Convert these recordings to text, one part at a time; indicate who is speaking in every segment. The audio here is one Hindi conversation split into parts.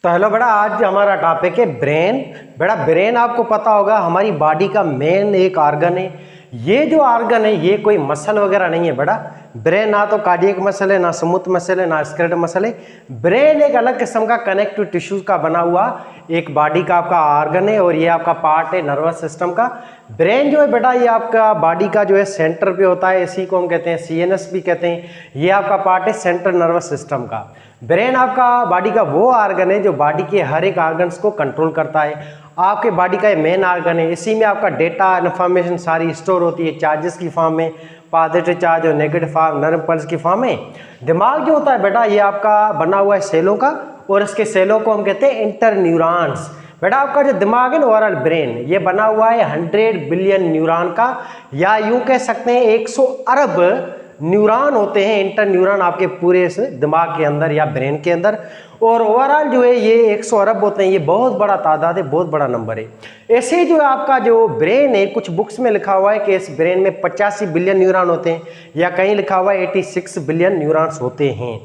Speaker 1: तो हेलो बेटा, आज हमारा टॉपिक है ब्रेन। बेटा ब्रेन आपको पता होगा हमारी बॉडी का मेन एक ऑर्गन है। ये जो ऑर्गन है ये कोई मसल वगैरह नहीं है बेटा। ब्रेन ना तो कार्डियक मसल है, ना स्मूथ मसल है, ना स्केलेटल मसल है। ब्रेन एक अलग किस्म का कनेक्टिव टिश्यूज का बना हुआ एक बॉडी का आपका ऑर्गन है और ये आपका पार्ट है नर्वस सिस्टम का। ब्रेन जो है बेटा ये आपका बॉडी का जो है सेंटर पे होता है, इसी को हम कहते हैं सीएनएस भी कहते हैं। ये आपका पार्ट है सेंट्रल नर्वस सिस्टम का। ब्रेन आपका बॉडी का वो ऑर्गन है जो बॉडी के हर एक ऑर्गन्स को कंट्रोल करता है। आपके बॉडी का ये मेन ऑर्गन है, इसी में आपका डेटा इन्फॉर्मेशन सारी स्टोर होती है, चार्जेस की फॉर्म में, पॉजिटिव चार्ज और नेगेटिव फॉर्म, नर्व पल्स की फॉर्म में। दिमाग जो होता है बेटा ये आपका बना हुआ है सेलों का, और इसके सेलों को हम कहते हैं इंटरन्यूरॉन्स। बेटा आपका जो दिमाग है ना ओवरऑल ब्रेन ये बना हुआ है 100 बिलियन न्यूरॉन का, या यूं कह सकते हैं 100 अरब न्यूरॉन होते हैं, इंटर न्यूरॉन आपके पूरे इस दिमाग के अंदर या ब्रेन के अंदर। और ओवरऑल जो है ये 100 अरब होते हैं। ये बहुत बड़ा तादाद है, बहुत बड़ा नंबर है। ऐसे जो आपका जो ब्रेन है, कुछ बुक्स में लिखा हुआ है कि इस ब्रेन में 85 बिलियन न्यूरॉन होते हैं, या कहीं लिखा हुआ है 86 बिलियन न्यूरॉन्स होते हैं।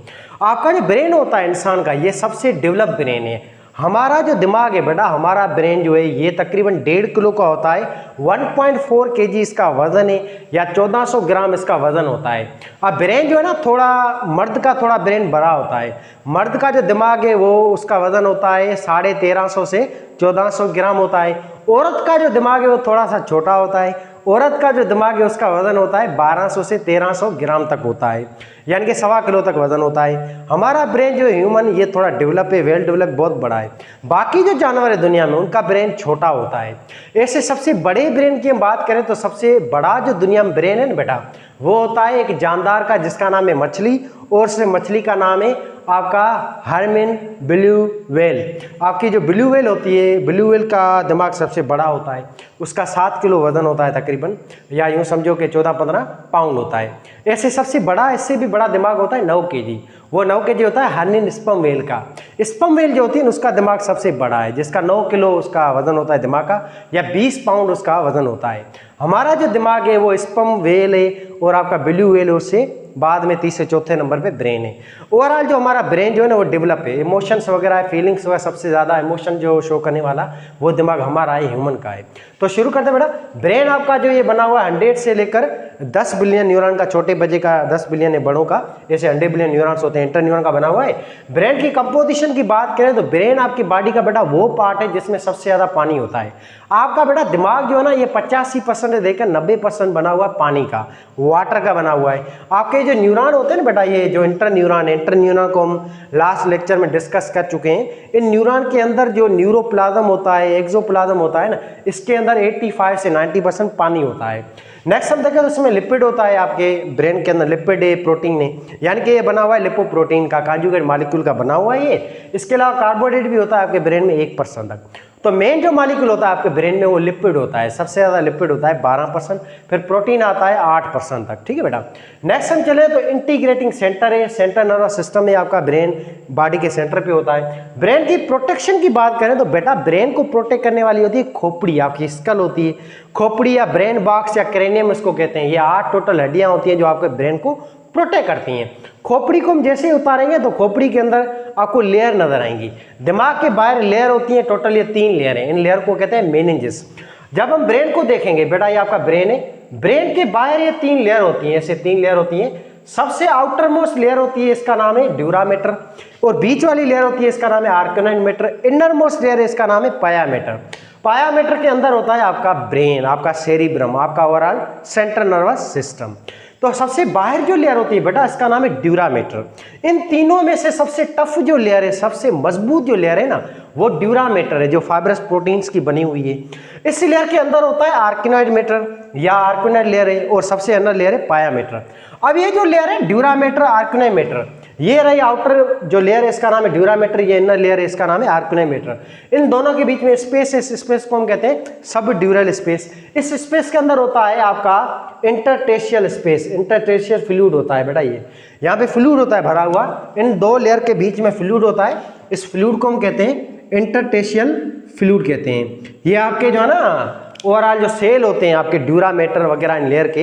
Speaker 1: आपका जो ब्रेन होता है इंसान का ये सबसे डेवलप ब्रेन है। हमारा जो दिमाग है बेटा, हमारा ब्रेन जो है ये तकरीबन 1.5 किलो का होता है। 1.4 केजी इसका वजन है, या 1400 ग्राम इसका वजन होता है। अब ब्रेन जो है ना थोड़ा मर्द का थोड़ा ब्रेन बड़ा होता है। मर्द का जो दिमाग है वो उसका वजन होता है 1350 से 1400 ग्राम होता है। औरत का जो दिमाग है वो थोड़ा सा छोटा होता है। औरत का जो दिमाग है उसका वजन होता है 1200 से 1300 ग्राम तक होता है, यानी कि 1.25 किलो तक वजन होता है। हमारा ब्रेन जो ह्यूमन ये थोड़ा डेवलप है, वेल डेवलप, बहुत बड़ा है। बाकी जो जानवर है दुनिया में उनका ब्रेन छोटा होता है। ऐसे सबसे बड़े ब्रेन की हम बात करें तो सबसे बड़ा जो दुनिया में ब्रेन है ना बेटा वो होता है एक जानदार का जिसका नाम है मछली, और उस मछली का नाम है आपका हर्मिन ब्लू व्हेल। आपकी जो ब्लू व्हेल होती है, ब्लू व्हेल का दिमाग सबसे बड़ा होता है। उसका 7 किलो वजन होता है तकरीबन, या यूं समझो कि 14-15 पाउंड होता है। ऐसे सबसे बड़ा, इससे भी बड़ा दिमाग होता है 9 केजी। वो 9 केजी होता है हर्निन स्पर्म व्हेल का। स्पर्म व्हेल जो होती है उसका दिमाग सबसे बड़ा है, जिसका 9 किलो उसका वजन होता है दिमाग का, या 20 पाउंड उसका वजन होता है। हमारा जो दिमाग है वो स्पर्म व्हेल है, और आपका ब्लू व्हेल उससे बाद में 3 से 4थे नंबर पे ब्रेन है। ओवरऑल जो हमारा ब्रेन जो है ना वो डेवलप है। इमोशंस वगैरह, फीलिंग्स वगैरह, सबसे ज़्यादा इमोशन जो शो करने वाला वो दिमाग हमारा है, ह्यूमन का है। तो शुरू करते हैं बेटा। ब्रेन आपका जो ये बना हुआ है 100 से लेकर 10 बिलियन न्यूरॉन का, छोटे बच्चे का 10 बिलियन है, बड़ों का ऐसे 100 बिलियन न्यूरॉन्स होते हैं, इंटर न्यूरॉन का बना हुआ है। ब्रेन की कंपोजिशन की बात करें तो ब्रेन आपकी बॉडी का बेटा वो पार्ट है जिसमें सबसे ज़्यादा पानी होता है। आपका बेटा दिमाग जो है ना ये 85% से लेकर 90% बना हुआ पानी का, वाटर का बना हुआ है। आपके जो न्यूरॉन होते हैं ना बेटा, ये जो इंटर न्यूरॉन है, इंटर न्यूरॉन को हम लास्ट लेक्चर में डिस्कस कर चुके हैं। इन न्यूरॉन के अंदर जो न्यूरोप्लाज्म होता है, एक्सोप्लाज्म होता है ना, इसके अंदर 85 से 90% पानी होता है। नेक्स्ट हम देखें तो इसमें लिपिड होता है। आपके ब्रेन के अंदर लिपिड है, प्रोटीन है, यानी कि ये बना हुआ है लिपोप्रोटीन का, कॉन्जुगेट मॉलिक्यूल का बना हुआ है ये। इसके अलावा कार्बोहाइड्रेट भी होता है आपके ब्रेन में 1% तक। तो मेन जो मॉलिक्यूल होता है आपके ब्रेन में वो लिपिड होता है, सबसे ज़्यादा लिपिड होता है 12%, फिर प्रोटीन आता है 8% तक। ठीक है बेटा। नेक्स्ट हम चले तो इंटीग्रेटिंग सेंटर है, सेंट्रल नर्वस सिस्टम है आपका, ब्रेन बॉडी के सेंटर पे होता है। ब्रेन की प्रोटेक्शन की बात करें तो बेटा ब्रेन को प्रोटेक्ट करने वाली होती है खोपड़ी, आपकी स्कल होती है। खोपड़ी या ब्रेन बॉक्स या क्रेनियम इसको कहते हैं। ये 8 टोटल हड्डियां होती हैं जो आपके ब्रेन को प्रोटेक्ट करती हैं। खोपड़ी को हम जैसे ही उतारेंगे तो खोपड़ी के अंदर आपको लेयर नजर आएंगी। दिमाग के बाहर लेयर होती है, टोटल ये 3 लेयर हैं। इन लेयर को कहते हैं मेनिंजेस। जब हम ब्रेन को देखेंगे बेटा, ये आपका ब्रेन है, ब्रेन के बाहर ये 3 लेयर होती हैं, ऐसे 3 लेयर होती हैं। सबसे आउटर मोस्ट लेयर होती है, इसका नाम है ड्यूरामेटर, और बीच वाली लेयर होती है, इसका नाम है arachnoid matter. Inner most layer है, इसका नाम है पायामेटर। पायामेटर के अंदर होता है आपका ब्रेन, आपका सेरिब्रम, आपका ओवरऑल सेंट्रल नर्वस सिस्टम। तो सबसे बाहर जो लेयर होती है बेटा इसका नाम है ड्यूरामेटर। इन तीनों में से सबसे टफ जो लेयर है, सबसे मजबूत जो लेयर है ना, वो ड्यूरामेटर है, जो फाइब्रस प्रोटीन्स की बनी हुई है। इस लेयर के अंदर होता है आर्किनोइड मैटर या आर्किनोइड लेयर है, और सबसे अंदर लेयर है पायामेटर। अब ये जो लेयर है ड्यूरामेटर, आर्किनोइड मैटर, ये रही आउटर जो लेयर है इसका नाम है ड्यूरामेटर, ये इनर लेयर है इसका नाम है आर्किनोइड मैटर। इन दोनों के बीच में स्पेस है, इस स्पेस को हम कहते हैं सब ड्यूरल स्पेस। इस स्पेस के अंदर होता है आपका इंटरस्टेशियल स्पेस, इंटरस्टेशियल फ्लूइड होता है बेटा। ये यहाँ पे फ्लूइड होता है भरा हुआ, इन 2 लेयर के बीच में फ्लूइड होता है। इस फ्लूइड को हम कहते हैं इंटरस्टेशियल फ्लूइड कहते हैं। ये आपके जो है ना ओवरऑल जो सेल होते हैं आपके ड्यूरामेटर वगैरह इन लेयर के,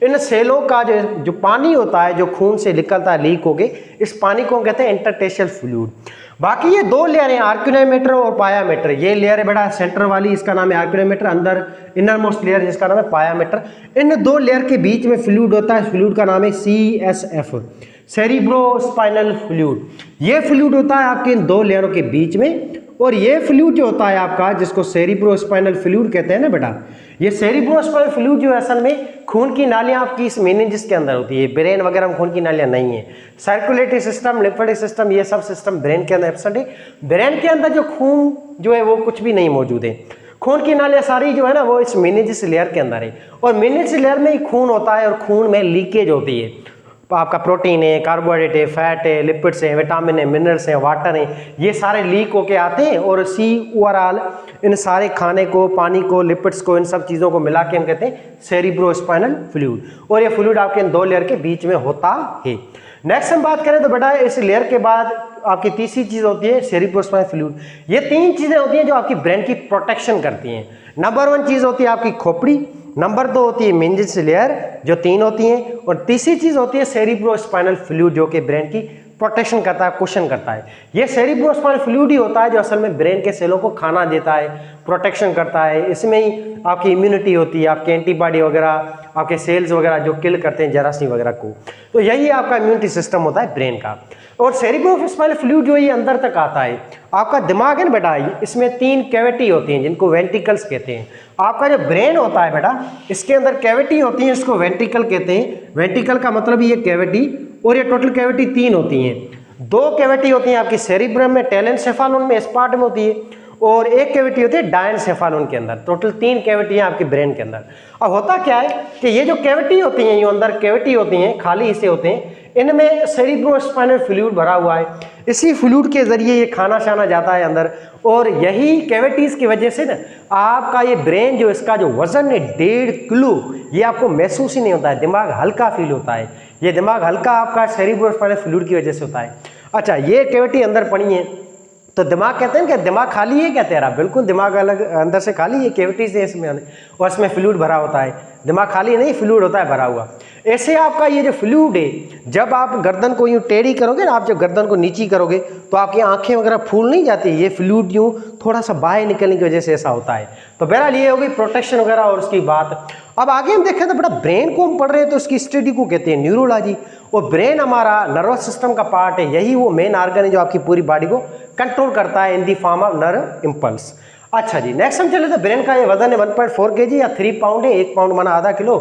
Speaker 1: इन सेलों का जो पानी होता है जो खून से निकलता है लीक होके, इस पानी को हम कहते हैं इंटरस्टेशियल फ्लूइड। बाकी ये दो लेयर हैं, आर्कियोनोमीटर और पायामीटर। ये लेयर है बेटा सेंटर वाली, इसका नाम है आर्कियोनोमीटर, अंदर इनर मोस्ट लेयर जिसका नाम है पायामीटर। इन दो लेयर के बीच में फ्लूइड होता है, फ्लूइड का नाम है CSF, सेरिब्रोस्पाइनल फ्लूइड। ये फ्लूइड होता है आपके इन दो लेयरों के बीच में, और ये फ्लूइड जो होता है आपका, जिसको सेरिब्रोस्पाइनल फ्लूइड कहते हैं ना बेटा, ये सेरिब्रोस्पाइनल फ्लूइड जो है असल में खून की नालियां आपकी इस मेनिंजेस के अंदर होती है। ब्रेन वगैरह में खून की नालियां नहीं है। सर्कुलेटरी सिस्टम, लिम्फेटिक सिस्टम, ये सब सिस्टम ब्रेन के अंदर एब्सेंट है। ब्रेन के अंदर जो खून जो है वो कुछ भी नहीं मौजूद है। खून की नालियां सारी जो है ना वो इस मेनिंजेस लेयर के अंदर है, और मेनिंजेस लेयर में ही खून होता है, और खून में लीकेज होती है। आपका प्रोटीन है, कार्बोहाइड्रेट है, फैट है, लिपिड्स हैं, विटामिन है, मिनरल्स हैं, वाटर हैं, ये सारे लीक होके आते हैं, और ओवरऑल इन सारे खाने को, पानी को, लिपिड्स को, इन सब चीज़ों को मिला के हम कहते हैं सेरिब्रोस्पाइनल फ्लूइड। और ये फ्लूइड आपके इन दो लेयर के बीच में होता है। नेक्स्ट हम बात करें तो बेटा इस लेयर के बाद आपकी तीसरी चीज़ होती है सेरिब्रोस्पाइनल फ्लूइड। ये तीन चीज़ें होती हैं जो आपकी ब्रेन की प्रोटेक्शन करती हैं। नंबर 1 चीज़ होती है आपकी खोपड़ी, नंबर 2 होती है मेनिंजेस लेयर जो 3 होती हैं, और तीसरी चीज़ होती है सेरिब्रोस्पाइनल फ्लूइड जो कि ब्रेन की प्रोटेक्शन करता है, कुशन करता है। ये सेरिब्रोस्पाइनल फ्लूइड ही होता है जो असल में ब्रेन के सेलों को खाना देता है, प्रोटेक्शन करता है। इसमें ही आपकी इम्यूनिटी होती है, आपके एंटीबॉडी वगैरह, आपके सेल्स वगैरह जो किल करते हैं जरासीम वगैरह को। तो यही आपका इम्यूनिटी सिस्टम होता है ब्रेन का। और सेरिब्रोस्पाइनल फ्लूइड जो ये अंदर तक आता है, आपका दिमाग है ना बेटा, इसमें 3 कैविटी होती हैं जिनको वेंट्रिकल्स कहते हैं। आपका जो ब्रेन होता है बेटा, इसके अंदर कैविटी होती है, इसको वेंट्रिकल कहते हैं। वेंट्रिकल का मतलब ये कैविटी, और ये टोटल कैविटी 3 होती हैं। 2 कैविटी होती हैं आपकी सेरिब्रम में, टेलेनसेफालोन में, इस पार्ट में होती है, और एक कैविटी होती है डायनसेफालोन के अंदर। टोटल 3 कैविटी हैं आपके ब्रेन के अंदर। अब होता क्या है कि ये जो कैविटी होती हैं, ये अंदर कैविटी होती हैं, खाली हिस्से होते हैं, इनमें सेरिब्रोस्पाइनल फ्लूइड भरा हुआ है। इसी फ्लूइड के जरिए ये खाना शाना जाता है अंदर, और यही कैविटीज की वजह से ना आपका ये ब्रेन जो इसका जो वजन है 1.5 किलो, ये आपको महसूस ही नहीं होता है। दिमाग हल्का फील होता है। ये दिमाग हल्का आपका सेरिब्रोस्पाइनल फ्लूइड की वजह से होता है। अच्छा, ये कैविटी अंदर पड़ी है, तो दिमाग कहते हैं कि दिमाग खाली है क्या तेरा? बिल्कुल दिमाग अलग अंदर से खाली है, कैविटीज है इसमें, और इसमें फ्लूइड भरा होता है। दिमाग खाली नहीं, फ्लूइड होता है भरा हुआ। ऐसे आपका ये जो फ्लूइड है, जब आप गर्दन को यूँ टेढ़ी करोगे ना, आप जब गर्दन को नीची करोगे तो आपकी आंखें वगैरह फूल नहीं जाती। ये फ्लूइड यूँ थोड़ा सा बाहर निकलने की वजह से ऐसा होता है। तो बहरहाल ये होगी प्रोटेक्शन वगैरह और उसकी बात। अब आगे हम देखें तो बड़ा ब्रेन को हम पढ़ रहे हैं, तो इसकी स्टडी को कहते हैं न्यूरोलॉजी। और ब्रेन हमारा नर्वस सिस्टम का पार्ट है, यही वो मेन ऑर्गन है जो आपकी पूरी बॉडी को कंट्रोल करता है in the form of nerve impulse. अच्छा जी, नेक्स्ट हम चले तो ब्रेन का ये वजन है 1.4 kg या 3 पाउंड है, 1 पाउंड माना आधा किलो,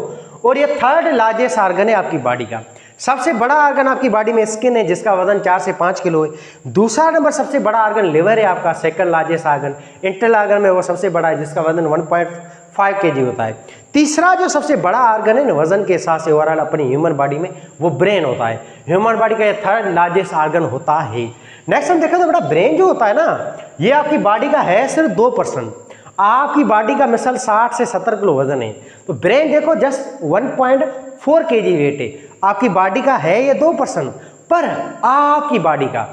Speaker 1: और ये 3rd लार्जेस्ट ऑर्गन है आपकी बॉडी का। सबसे बड़ा ऑर्गन आपकी बॉडी में स्किन है जिसका वजन 4 से 5 किलो है। दूसरा नंबर सबसे बड़ा ऑर्गन लिवर है आपका, 2nd largest organ. Intel organ में वो सबसे बड़ा है जिसका वजन 1.5 kg होता है। तीसरा जो सबसे बड़ा ऑर्गन है ना वजन के हिसाब से ओवरऑल अपनी ह्यूमन बॉडी में, वो ब्रेन होता है। ह्यूमन बॉडी का ये 3rd लार्जेस्ट ऑर्गन होता है। नेक्स्ट हम देखें तो बड़ा ब्रेन जो होता है ना, ये आपकी बॉडी का है सिर्फ 2%। आपकी बॉडी का मिसल 60 से 70 किलो वजन है, तो ब्रेन देखो जस्ट 1.4 kg वेट है। आपकी बॉडी का है ये 2%, पर आपकी बॉडी का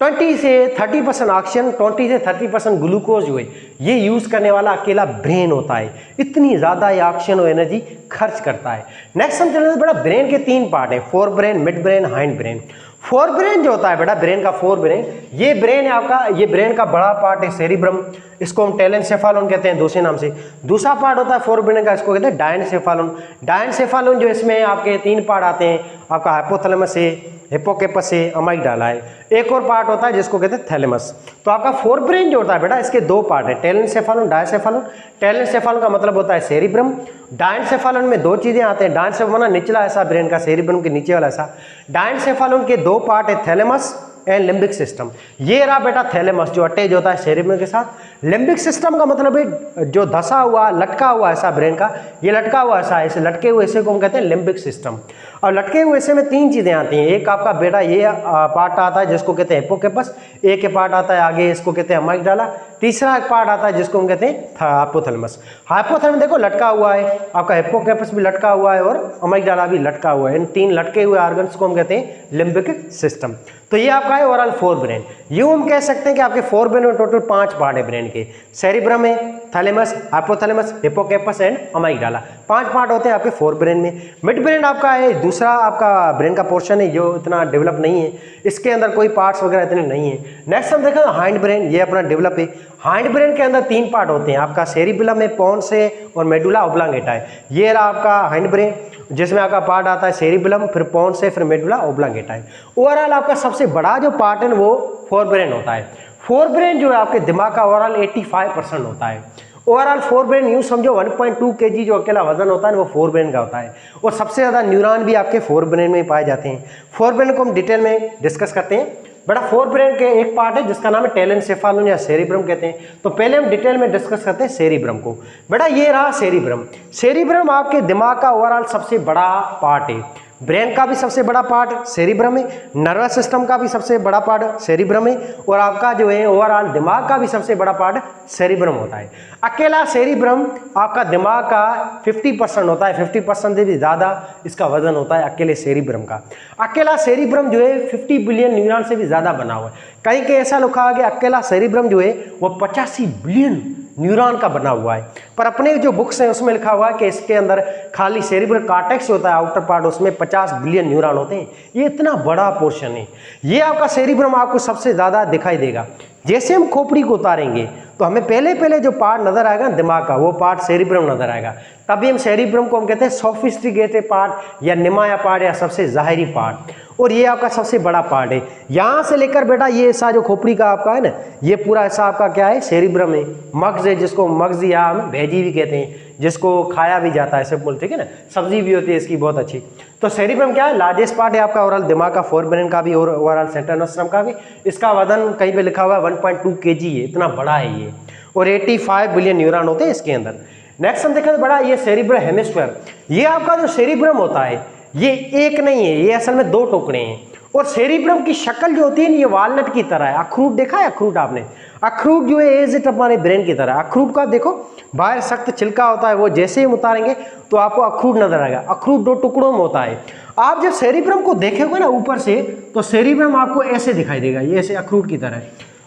Speaker 1: 20 से 30% ऑक्सीजन, 20 से 30% ग्लूकोज जो है ये यूज करने वाला अकेला ब्रेन होता है। इतनी ज़्यादा ये ऑक्सीजन और एनर्जी खर्च करता है। नेक्स्ट हम चलते बड़ा ब्रेन के 3 पार्ट है, fore brain, mid brain, hind brain. Fore brain जो होता है बेटा, ब्रेन का फोर ब्रेन, ये ब्रेन है आपका, ये ब्रेन का बड़ा पार्ट है सेरिब्रम, इसको हम टेलेनसेफालोन कहते हैं दूसरे नाम से। दूसरा पार्ट होता है फोर ब्रेन का, इसको कहते हैं डायनसेफालोन। डायनसेफालोन जो इसमें आपके 3 पार्ट आते हैं, आपका हाइपोथैलेमस है, हिप्पोकैम्पस है, अमाइगडाला है। एक और पार्ट होता है जिसको कहते हैं थैलेमस। तो आपका फोर ब्रेन जो होता है बेटा, इसके 2 पार्ट है, टेलेनसेफालोन, डायसेफालोन। टेलेनसेफालोन का मतलब होता है सेरिब्रम। डायनसेफालोन में 2 चीज़ें आते हैं, डायनसेफालोन निचला ऐसा ब्रेन का, सेरिब्रम के नीचे वाला ऐसा। डायनसेफालोन के 2 पार्ट है, थैलेमस एंड लिम्बिक सिस्टम। ये रहा बेटा थैलेमस जो अटैच होता है सेरिब्रम के साथ। लिम्बिक सिस्टम का मतलब है जो धसा हुआ, लटका हुआ ऐसा ब्रेन का, ये लटका हुआ ऐसा है, इसे लटके हुए ऐसे को हम कहते हैं लिम्बिक सिस्टम। और लटके हुए ऐसे में 3 चीज़ें आती हैं। एक आपका बेटा ये पार्ट आता है जिसको कहते हैं हिप्पोकैम्पस, एक पार्ट आता है आगे इसको कहते हैं अमाइगडाला, तीसरा एक पार्ट आता है जिसको हम कहते हैं हाइपोथैलेमस। हाइपोथैलेमस देखो लटका हुआ है, आपका हिप्पोकैम्पस भी लटका हुआ है और अमाइगडाला भी लटका हुआ है। इन 3 लटके हुए ऑर्गन्स को हम कहते हैं लिम्बिक सिस्टम। तो ये आपका है ओवरऑल 4 ब्रेन। यूँ हम कह सकते हैं कि आपके 4 ब्रेन में टोटल 5 पार्ट है ब्रेन के। सेरिब्रम है, thalamus, hypothalamus, hippocampus and amygdala. 5 part होते हैं आपके फोर ब्रेन में। मिड ब्रेन आपका है दूसरा आपका ब्रेन का पोर्शन है जो इतना डेवलप नहीं है, इसके अंदर कोई पार्ट्स वगैरह इतने नहीं है। नेक्स्ट हम देखें हाइंड ब्रेन, ये अपना डेवलप है। हाइंड ब्रेन के अंदर 3 पार्ट होते हैं आपका, सेरिबेलम है, पोन्स है और मेडुला ओब्लांगेटा है। ये रहा आपका हाइंड ब्रेन जिसमें आपका पार्ट आता है सेरिबेलम, फिर पोन्स है, फिर मेडुला ओब्लांगेटा है। ओवरऑल आपका सबसे बड़ा जो पार्ट है वो फोर ब्रेन होता है। फोर ब्रेन जो है आपके दिमाग का ओवरऑल 85% होता है। ओवरऑल फोर ब्रेन यूँ समझो 1.2 kg जो अकेला वजन होता है वो फोर ब्रेन का होता है। और सबसे ज़्यादा न्यूरॉन भी आपके फोर ब्रेन में पाए जाते हैं। फोर ब्रेन को हम डिटेल में डिस्कस करते हैं। बेटा फोर ब्रेन के एक पार्ट है जिसका नाम है टेलेंसेफालन या सेरिब्रम कहते हैं। तो पहले हम डिटेल में डिस्कस करते हैं सेरिब्रम को। बेटा ये रहा सेरिब्रम। सेरिब्रम आपके दिमाग का ओवरऑल सबसे बड़ा पार्ट है। ब्रेन का भी सबसे बड़ा पार्ट सेरिब्रम है, नर्वस सिस्टम का भी सबसे बड़ा पार्ट सेरिब्रम है और आपका जो है ओवरऑल दिमाग का भी सबसे बड़ा पार्ट सेरिब्रम होता है। अकेला सेरिब्रम आपका दिमाग का 50% होता है, 50% से भी ज़्यादा इसका वजन होता है अकेले सेरिब्रम का। अकेला सेरिब्रम जो है 50 बिलियन न्यूरॉन से भी ज़्यादा बना हुआ है। कहीं कहीं ऐसा लिखा है कि अकेला सेरिब्रम जो है वो 85 बिलियन न्यूरॉन का बना हुआ है। पर अपने जो बुक्स हैं उसमें लिखा हुआ है कि इसके अंदर खाली सेरिब्रल कॉर्टेक्स होता है आउटर पार्ट, उसमें 50 बिलियन न्यूरॉन होते हैं। ये इतना बड़ा पोर्शन है। ये आपका सेरिब्रम आपको सबसे ज़्यादा दिखाई देगा। जैसे हम खोपड़ी को उतारेंगे तो हमें पहले जो पार्ट नजर आएगा दिमाग का वो पार्ट सेरिब्रम नजर आएगा। तभी हम सेरिब्रम को हम कहते हैं सोफिस्टिकेटेड पार्ट या निमाया पार्ट या सबसे ज़ाहिरी पार्ट। और ये आपका सबसे बड़ा पार्ट है। यहाँ से लेकर बेटा ये ऐसा जो खोपड़ी का आपका है ना, ये पूरा ऐसा आपका क्या है सेरिब्रम है। मग्ज है जिसको मग्ज या हम भेजी भी कहते हैं, जिसको खाया भी जाता है सब बोलते, ठीक है ना, सब्जी भी होती है इसकी बहुत अच्छी। तो सेरिब्रम क्या है, लार्जेस्ट पार्ट है आपका ओवरऑल दिमाग का, फोर ब्रेन का भी और ओवरऑल सेंट्रल नर्वस सिस्टम का भी। इसका वजन कहीं पे लिखा हुआ है 1.2 kg है, इतना बड़ा है ये। और 85 बिलियन न्यूरॉन होते हैं इसके अंदर। नेक्स्ट हम देखें तो बड़ा ये सेरिब्रल हेमिस्फीयर, ये आपका जो सेरिब्रम होता है ये एक नहीं है, ये असल में 2 टुकड़े हैं। और सेरिब्रम की शक्ल जो होती है ये वालनट की तरह है। अखरूट देखा है, अखरूट आपने, अखरूट जो है एज इट हमारे ब्रेन की तरह। अखरूट का देखो बाहर सख्त छिलका होता है, वो जैसे ही हम उतारेंगे तो आपको अखरूट नजर आएगा। अखरूट 2 टुकड़ों में होता है। आप जब सेरिब्रम को देखेंगे ना ऊपर से तो सेरिब्रम आपको ऐसे दिखाई देगा, ये ऐसे अखरूट की तरह।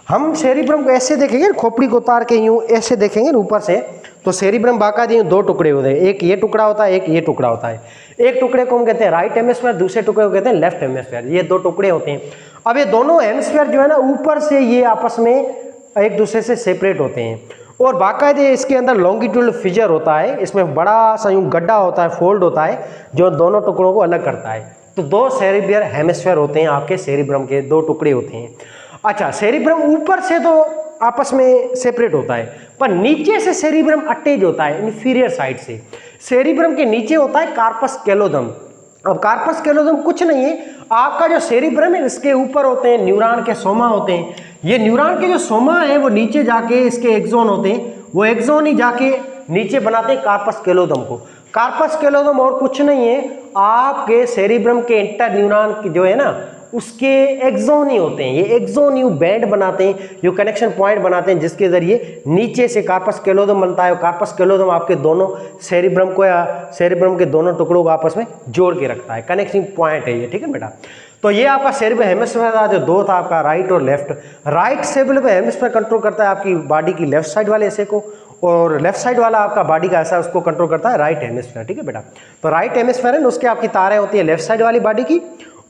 Speaker 1: हम सेरिब्रम को ऐसे देखेंगे, खोपड़ी को उतार के यूं ऐसे देखेंगे ना ऊपर से, तो सेरिब्रम बाकायदे 2 टुकड़े होते हैं। एक ये टुकड़ा होता है, एक ये टुकड़ा होता है। एक टुकड़े को हम कहते हैं राइट हेमिस्फीयर, दूसरे टुकड़े को कहते हैं लेफ्ट हेमिस्फीयर। ये 2 टुकड़े होते हैं। अब ये दोनों हेमिस्फीयर जो है ना ऊपर से ये आपस में एक दूसरे से सेपरेट होते हैं। और बाकायदे इसके अंदर लॉन्गिट्यूडल फिजर होता है, इसमें बड़ा सा यूं गड्ढा होता है, फोल्ड होता है जो दोनों टुकड़ों को अलग करता है। तो 2 सेरिब्रल हेमिस्फीयर होते हैं आपके सेरिब्रम के, 2 टुकड़े होते हैं। अच्छा, सेरिब्रम ऊपर से तो आपस में सेपरेट होता है, पर नीचे से सेरिब्रम अटैच होता है इंफीरियर साइड से। सेरिब्रम के नीचे होता है कार्पस कैलोदम। अब कार्पस कैलोदम कुछ नहीं है, आपका जो सेरिब्रम है इसके ऊपर होते हैं न्यूरॉन के सोमा होते हैं। ये न्यूरॉन के जो सोमा है वो नीचे जाके इसके एक्सोन होते हैं, वो एक्सोन ही जाके नीचे बनाते हैं कार्पस कैलोदम को। कार्पस कैलोदम और कुछ नहीं है, आपके सेरिब्रम के इंटर न्यूरॉन जो है ना उसके एक्सोन ही होते हैं। ये एक्सोन यू बैंड बनाते हैं, यू कनेक्शन पॉइंट बनाते हैं, जिसके जरिए नीचे से कार्पस कैलोदम बनता है। और कार्पस कैलोदम आपके दोनों सेरिब्रम को या सेरिब्रम के दोनों टुकड़ों को आपस में जोड़ के रखता है, कनेक्टिंग पॉइंट है ये, ठीक है बेटा। तो ये आपका सेरिब्रल हेमिस्फीयर था जो 2 था आपका, राइट और left. Right cerebral hemisphere control करता है आपकी बॉडी की लेफ्ट साइड वाले हिस्से को, और लेफ्ट साइड वाला आपका बॉडी का ऐसा उसको कंट्रोल करता है राइट हेमिस्फीयर, ठीक है बेटा। तो राइट हेमिस्फीयर है ना, उसके आपकी तारें होती है लेफ्ट साइड वाली बॉडी की,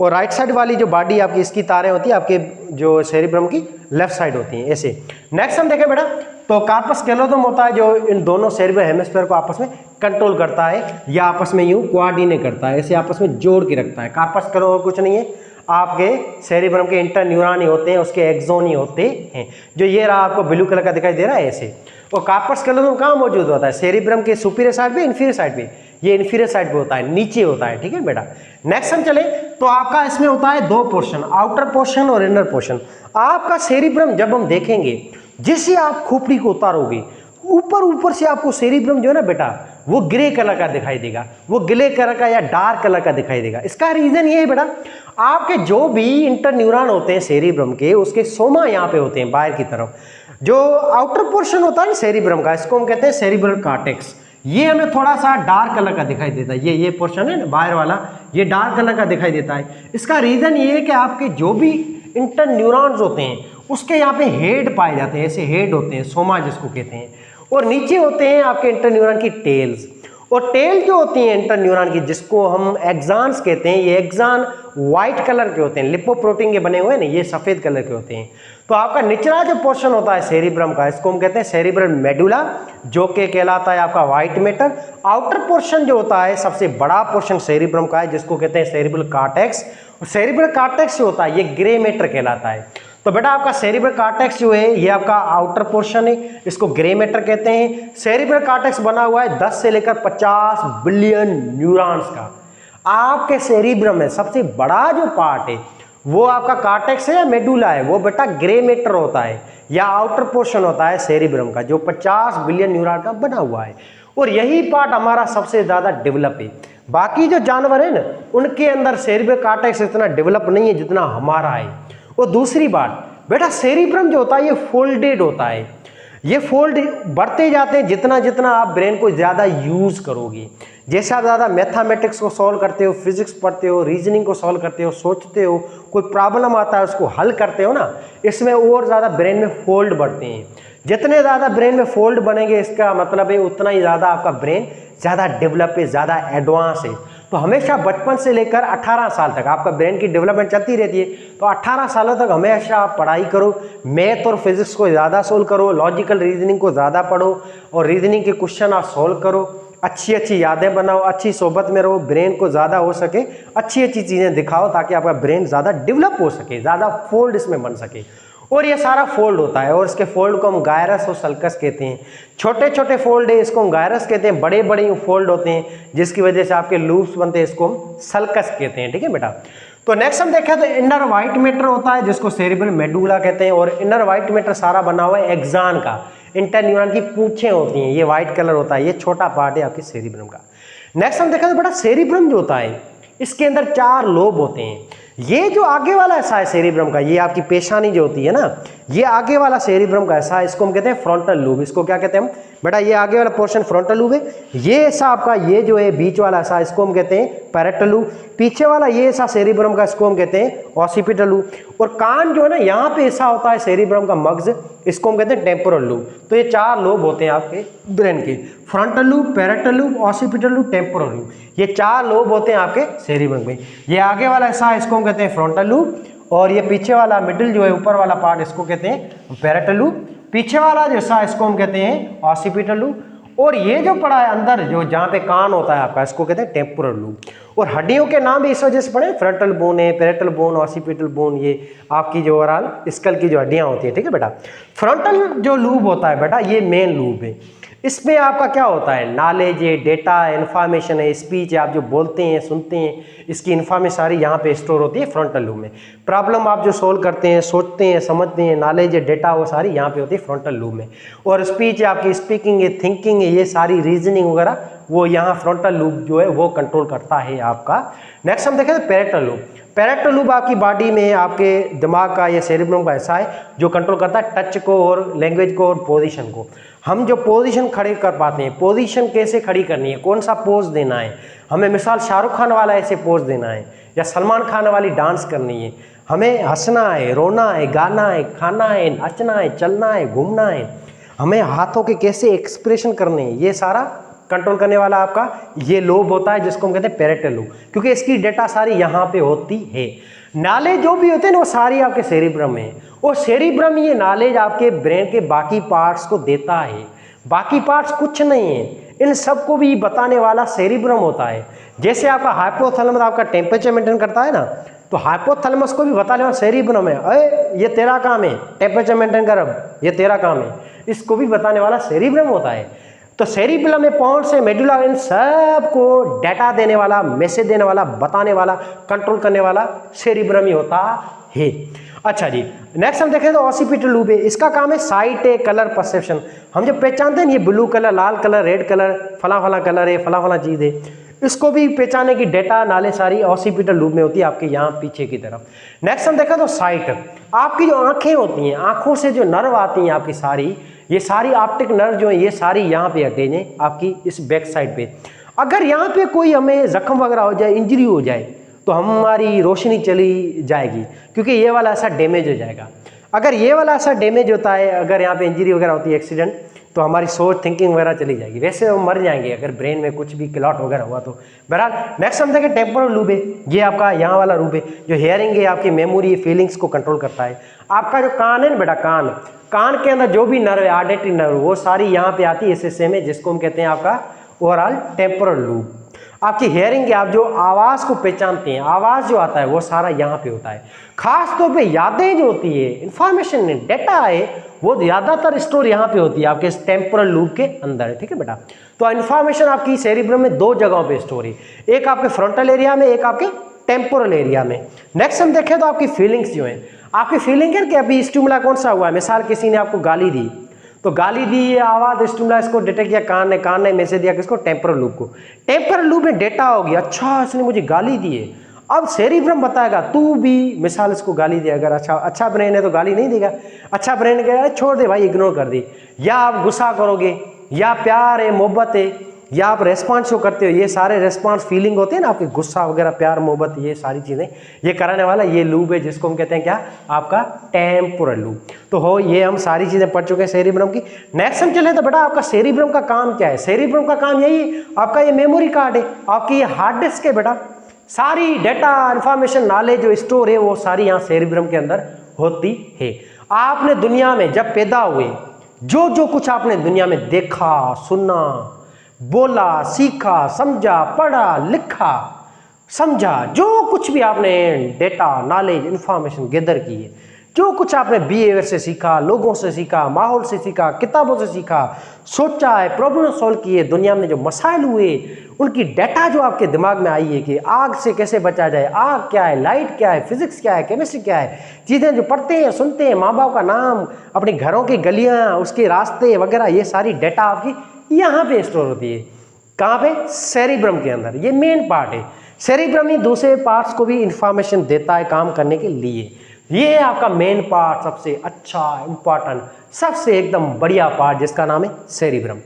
Speaker 1: और राइट साइड वाली जो बॉडी आपकी इसकी तारें होती है आपके जो सेरिब्रम की लेफ्ट साइड होती हैं ऐसे। नेक्स्ट हम देखें बेटा तो कार्पस कैलोदम होता है जो इन दोनों सेरिब्रल हेमिस्फीयर को आपस में कंट्रोल करता है या आपस में यूं कोऑर्डिनेट करता है, ऐसे आपस में जोड़ के रखता है। कार्पस कैलोदम कुछ नहीं है, आपके सेरिब्रम के इंटर न्यूरॉन ही होते हैं, उसके एक्सोन ही होते हैं। जो ये रहा आपको ब्लू कलर का दिखाई दे रहा है ऐसे। और कार्पस कैलोदम कहाँ मौजूद होता है, सेरिब्रम के सुपीरियर साइड पे, इंफीरियर साइड पे। ये इंफीरियर साइड पे होता है, नीचे होता है, ठीक है बेटा। नेक्स्ट हम चले तो आपका इसमें होता है 2 पोर्शन, आउटर पोर्शन और इनर पोर्शन। आपका सेरिब्रम जब हम देखेंगे, जैसे आप खोपड़ी को उतारोगे ऊपर से आपको सेरिब्रम जो है ना बेटा वो ग्रे कलर का दिखाई देगा, वो ग्रे कलर का या डार्क कलर का दिखाई देगा। इसका रीजन ये है बेटा, आपके जो भी इंटर न्यूरॉन होते हैं सेरिब्रम के, उसके सोमा यहाँ पे होते हैं बाहर की तरफ। जो आउटर पोर्शन होता है सेरिब्रम का, इसको हम कहते हैं सेरिब्रल कॉर्टेक्स। ये हमें थोड़ा सा डार्क कलर का दिखाई देता है, ये पोर्शन है ना बाहर वाला, ये डार्क कलर का दिखाई देता है। इसका रीजन ये है कि आपके जो भी इंटर न्यूरॉन्स होते हैं उसके यहाँ पे हेड पाए जाते हैं, ऐसे हेड होते हैं, सोमा जिसको कहते हैं। और नीचे होते हैं आपके इंटरन्यूरॉन की टेल्स। और टेल जो होती है इंटरन्यूरॉन की, जिसको हम एक्सान्स कहते हैं, ये एक्सान व्हाइट कलर के होते हैं, लिपोप्रोटीन के बने हुए हैं ना, ये सफेद कलर के होते हैं। तो आपका निचला जो पोर्शन होता है सेरिब्रम का, इसको हम कहते हैं सेरिब्रल मेडुला, जो कि कहलाता है आपका व्हाइट मैटर। आउटर पोर्शन जो होता है, सबसे बड़ा पोर्शन सेरिब्रम का है, जिसको कहते हैं सेरिब्रल कॉर्टेक्स। और सेरिब्रल कॉर्टेक्स जो होता है ये ग्रे मैटर कहलाता है। तो बेटा आपका सेरिब्रल कॉर्टेक्स जो है ये आपका आउटर पोर्शन है, इसको ग्रे मैटर कहते हैं। सेरिब्रल कॉर्टेक्स बना हुआ है 10 से लेकर 50 बिलियन न्यूरॉन्स का। आपके सेरिब्रम में सबसे बड़ा जो पार्ट है वो आपका कॉर्टेक्स है या मेडुला है, वो बेटा ग्रे मैटर होता है या आउटर पोर्शन होता है सेरिब्रम का, जो 50 बिलियन न्यूरॉन का बना हुआ है। और यही पार्ट हमारा सबसे ज़्यादा डेवलप है। बाकी जो जानवर है ना, उनके अंदर सेरिब्रल कॉर्टेक्स इतना डेवलप नहीं है जितना हमारा है। और दूसरी बात बेटा, सेरिब्रम जो होता है ये फोल्डेड होता है। ये फोल्ड बढ़ते जाते हैं जितना जितना आप ब्रेन को ज़्यादा यूज़ करोगे। जैसे आप ज़्यादा मैथमेटिक्स को सॉल्व करते हो, फिजिक्स पढ़ते हो, रीजनिंग को सॉल्व करते हो, सोचते हो, कोई प्रॉब्लम आता है उसको हल करते हो ना, इसमें और ज़्यादा ब्रेन में फोल्ड बढ़ते हैं। जितने ज़्यादा ब्रेन में फोल्ड बनेंगे, इसका मतलब है उतना ही ज़्यादा आपका ब्रेन ज़्यादा डेवलप है, ज़्यादा एडवांस है। तो हमेशा बचपन से लेकर 18 साल तक आपका ब्रेन की डेवलपमेंट चलती रहती है। तो 18 सालों तक हमेशा आप पढ़ाई करो, मैथ और फिजिक्स को ज़्यादा सोल्व करो, लॉजिकल रीजनिंग को ज़्यादा पढ़ो और रीजनिंग के क्वेश्चन आप सोल्व करो, अच्छी अच्छी यादें बनाओ, अच्छी सोबत में रहो, ब्रेन को ज़्यादा हो सके अच्छी अच्छी चीज़ें दिखाओ, ताकि आपका ब्रेन ज़्यादा डेवलप हो सके, ज़्यादा फोल्ड इसमें बन सके। और ये सारा फोल्ड होता है और इसके फोल्ड को हम गायरस और सल्कस कहते हैं। छोटे छोटे फोल्ड है, इसको हम गायरस कहते हैं। बड़े बड़े फोल्ड होते हैं जिसकी वजह से आपके लूप्स बनते हैं, इसको हम सल्कस कहते हैं। ठीक है बेटा। तो नेक्स्ट हम देखें तो इनर व्हाइट मैटर होता है, जिसको सेरिब्रल मेडुला कहते हैं। और इनर व्हाइट मैटर सारा बना हुआ है एक्सान का। इंटरन्यूरॉन की पूंछें होती हैं, ये व्हाइट कलर होता है, ये छोटा पार्ट है आपके सेरिब्रम का। नेक्स्ट हम देखें तो बेटा, सेरिब्रम जो होता है इसके अंदर 4 लोब होते हैं। ये जो आगे वाला हिस्सा है सेरिब्रम का, ये आपकी पेशानी जो होती है ना, ये आगे वाला सेरिब्रम का हिस्सा, इसको हम कहते हैं फ्रंटल लूब। इसको क्या कहते हैं हम बेटा, ये आगे वाला पोर्शन फ्रंटल लूब है। ये हिस्सा आपका ये जो है बीच वाला हिस्सा, इसको हम कहते हैं पैरेटल लूब। पीछे वाला ये हिस्सा सेरिब्रम का, इसको हम कहते हैं ऑसिपिटल लूब। और कान जो है ना, यहाँ पे हिस्सा होता है सेरिब्रम का मग्ज, इसको हम कहते हैं टेम्पोरल लूब। तो ये 4 लोब होते हैं आपके ब्रेन के, frontal lube, parietal lube, occipital lube, temporal lube. ये 4 लोब होते हैं आपके सेरिब्रम में। ये आगे वाला हिस्सा इसको हम कहते हैं फ्रंटल लूब, और ये पीछे वाला मिडिल जो है ऊपर वाला पार्ट, इसको कहते हैं पैरेटल लूब। पीछे वाला जो हिस्सा इसको हम कहते हैं ऑसिपिटल लूब। और ये जो पड़ा है अंदर, जो जहाँ पे कान होता है आपका, इसको कहते हैं टेम्पोरल लूब। और हड्डियों के नाम भी इस वजह से पड़े, फ्रंटल बोन है, पैरेटल बोन, ऑसिपिटल बोन, ये आपकी जो ओवरऑल स्कल की जो हड्डियाँ होती है। ठीक है बेटा। फ्रंटल जो लूब होता है बेटा, ये मेन लूब है। इसमें आपका क्या होता है, नॉलेज है, डेटा है, इन्फॉर्मेशन है, स्पीच है, आप जो बोलते हैं सुनते हैं, इसकी इन्फॉर्मेशन सारी यहाँ पे स्टोर होती है फ्रंटल लूब में। प्रॉब्लम आप जो सोल्व करते हैं, सोचते हैं, समझते हैं, नॉलेज है, डेटा, वो सारी यहाँ पे होती है फ्रंटल लूब में। और स्पीच है, आपकी स्पीकिंग है, थिंकिंग है, ये सारी रीजनिंग वगैरह वो यहाँ फ्रंटल लूब जो है वो कंट्रोल करता है आपका। नेक्स्ट हम देखें तो पैरेटल लूब। पैरेटल लूब आपकी बॉडी में आपके दिमाग का या सेरिब्रम का हिस्सा है जो कंट्रोल करता है टच को और लैंग्वेज को और पोजीशन को। हम जो पोजीशन खड़े कर पाते हैं, पोजीशन कैसे खड़ी करनी है, कौन सा पोज देना है, हमें मिसाल शाहरुख खान वाला ऐसे पोज देना है या सलमान खान वाली डांस करनी है, हमें हंसना है, रोना है, गाना है, खाना है, नाचना है, चलना है, घूमना है, हमें हाथों के कैसे एक्सप्रेशन करने हैं, ये सारा कंट्रोल करने वाला आपका ये लोब होता है, जिसको हम कहते हैं पैरेटल लोब, क्योंकि इसकी डेटा सारी यहाँ पे होती है। नॉलेज जो भी होते हैं ना वो सारी आपके सेरिब्रम में है, और सेरिब्रम ये नॉलेज आपके ब्रेन के बाकी पार्ट्स को देता है। बाकी पार्ट्स कुछ नहीं है, इन सबको भी बताने वाला सेरिब्रम होता है। जैसे आपका हाइपोथैलेमस आपका टेम्परेचर मेंटेन करता है ना, तो हाइपोथैलेमस को भी बताने वाला सेरिब्रम है। अरे ये तेरा काम है, टेम्परेचर मेंटेन कर, अब ये तेरा काम है, इसको भी बताने वाला सेरिब्रम होता है। तो सेरिब्रम में पॉन्स से मेडुला, इन सब को डाटा देने वाला, मैसेज देने वाला, बताने वाला, कंट्रोल करने वाला सेरिब्रम ही होता है। अच्छा जी, नेक्स्ट हम देखें तो ऑसिपिटल लूब है। इसका काम है साइट है, कलर परसेप्शन। हम जो पहचानते हैं ये ब्लू कलर, लाल कलर, रेड कलर, फला फला कलर है, फला फला चीज़ है, इसको भी पहचानने की डेटा नॉलेज सारी ऑसिपिटल लूब में होती है आपके यहाँ पीछे की तरफ। नेक्स्ट हम देखें तो साइट, आपकी जो आंखें होती हैं, आंखों से जो नर्व आती हैं आपकी सारी, ये सारी ऑप्टिक नर्व जो है ये सारी यहाँ पे अटैच हैं आपकी इस बैक साइड पे। अगर यहाँ पे कोई हमें जख्म वगैरह हो जाए, इंजरी हो जाए, तो हमारी रोशनी चली जाएगी, क्योंकि ये वाला ऐसा डैमेज हो जाएगा। अगर ये वाला ऐसा डैमेज होता है, अगर यहाँ पे इंजरी वगैरह होती है, एक्सीडेंट, तो हमारी सोच थिंकिंग वगैरह चली जाएगी, वैसे हम मर जाएंगे अगर ब्रेन में कुछ भी क्लॉट वगैरह हुआ तो। बहरहाल नेक्स्ट हम देखें टेम्पोरल लूब है, ये आपका यहाँ वाला लूब है जो हेयरिंग है, आपकी मेमोरी फीलिंग्स को कंट्रोल करता है। आपका जो कान है ना बेटा, कान के अंदर जो भी नर्व है, ऑडिटरी नर्व, वो सारी यहाँ पे आती है इस हिस्से में, जिसको हम कहते हैं आपका ओवरऑल टेम्पोरल लूब। आपकी हेयरिंग, आप जो आवाज़ को पहचानते हैं, आवाज़ जो आता है वो सारा यहाँ पे होता है। खास तौर पे यादें जो होती है, इंफॉर्मेशन डेटा है, वो ज़्यादातर स्टोर यहाँ पे होती है आपके टेम्पोरल लूब के अंदर है, ठीक है बेटा। तो इन्फॉर्मेशन आपकी सेरिब्रम में दो जगहों पे स्टोर है, एक आपके फ्रंटल एरिया में, एक आपके टेम्पोरल एरिया में। नेक्स्ट हम देखें तो आपकी फीलिंग्स जो है, आपकी फीलिंग है कि अभी स्टिमुला कौन सा हुआ है, मिसाल किसी ने आपको गाली दी तो गाली दी, ये आवाज़ स्टिमुला इसको डिटेक्ट किया, कान ने मैसेज दिया किसको, टेम्पोरल लूब को। टेम्पोरल लूब में डेटा होगी, अच्छा इसने मुझे गाली दी है, अब सेरिब्रम बताएगा तू भी मिसाल इसको गाली दे, अगर अच्छा ब्रेन है तो गाली नहीं देगा, अच्छा ब्रेन कहेगा छोड़ दे भाई, इग्नोर कर दी। या आप गुस्सा करोगे, या प्यार है, मोहब्बत है, या आप रेस्पॉन्स शो करते हो, ये सारे रेस्पॉन्स फीलिंग होते हैं ना आपके, गुस्सा वगैरह, प्यार, मोहब्बत, ये सारी चीज़ें ये कराने वाला ये लूब है, जिसको हम कहते हैं क्या, आपका टेम्पोरल लूब। तो हो ये हम सारी चीज़ें पढ़ चुके हैं सेरिब्रम की। नेक्स्ट हम चले तो बेटा आपका सेरिब्रम का काम क्या है। सेरिब्रम का काम यही है, आपका ये मेमोरी कार्ड है, आपकी ये हार्ड डिस्क है बेटा, सारी डेटा इंफॉर्मेशन नॉलेज जो स्टोर है वो सारी यहाँ सेरिब्रम के अंदर होती है। आपने दुनिया में जब पैदा हुए, जो कुछ आपने दुनिया में देखा, सुना, बोला, सीखा, समझा, पढ़ा, लिखा, समझा, जो कुछ भी आपने डेटा, नॉलेज, इंफॉर्मेशन गैदर की है, जो कुछ आपने बिहेवियर से सीखा, लोगों से सीखा, माहौल से सीखा, किताबों से सीखा, सोचा है, प्रॉब्लम सॉल्व किए, दुनिया में जो मसाइल हुए उनकी डेटा जो आपके दिमाग में आई है कि आग से कैसे बचा जाए, आग क्या है, लाइट क्या है, फिजिक्स क्या है, केमिस्ट्री क्या है, चीज़ें जो पढ़ते हैं, सुनते हैं, माँ बाप का नाम, अपने घरों की गलियाँ, उसके रास्ते वगैरह, ये सारी डेटा आपकी यहाँ पे स्टोर होती है। कहाँ पे, सेरिब्रम के अंदर। ये मेन पार्ट है। सेरिब्रम ही दूसरे पार्ट्स को भी इंफॉर्मेशन देता है काम करने के लिए। ये है आपका मेन पार्ट, सबसे अच्छा, इंपॉर्टेंट, सबसे एकदम बढ़िया पार्ट, जिसका नाम है सेरिब्रम।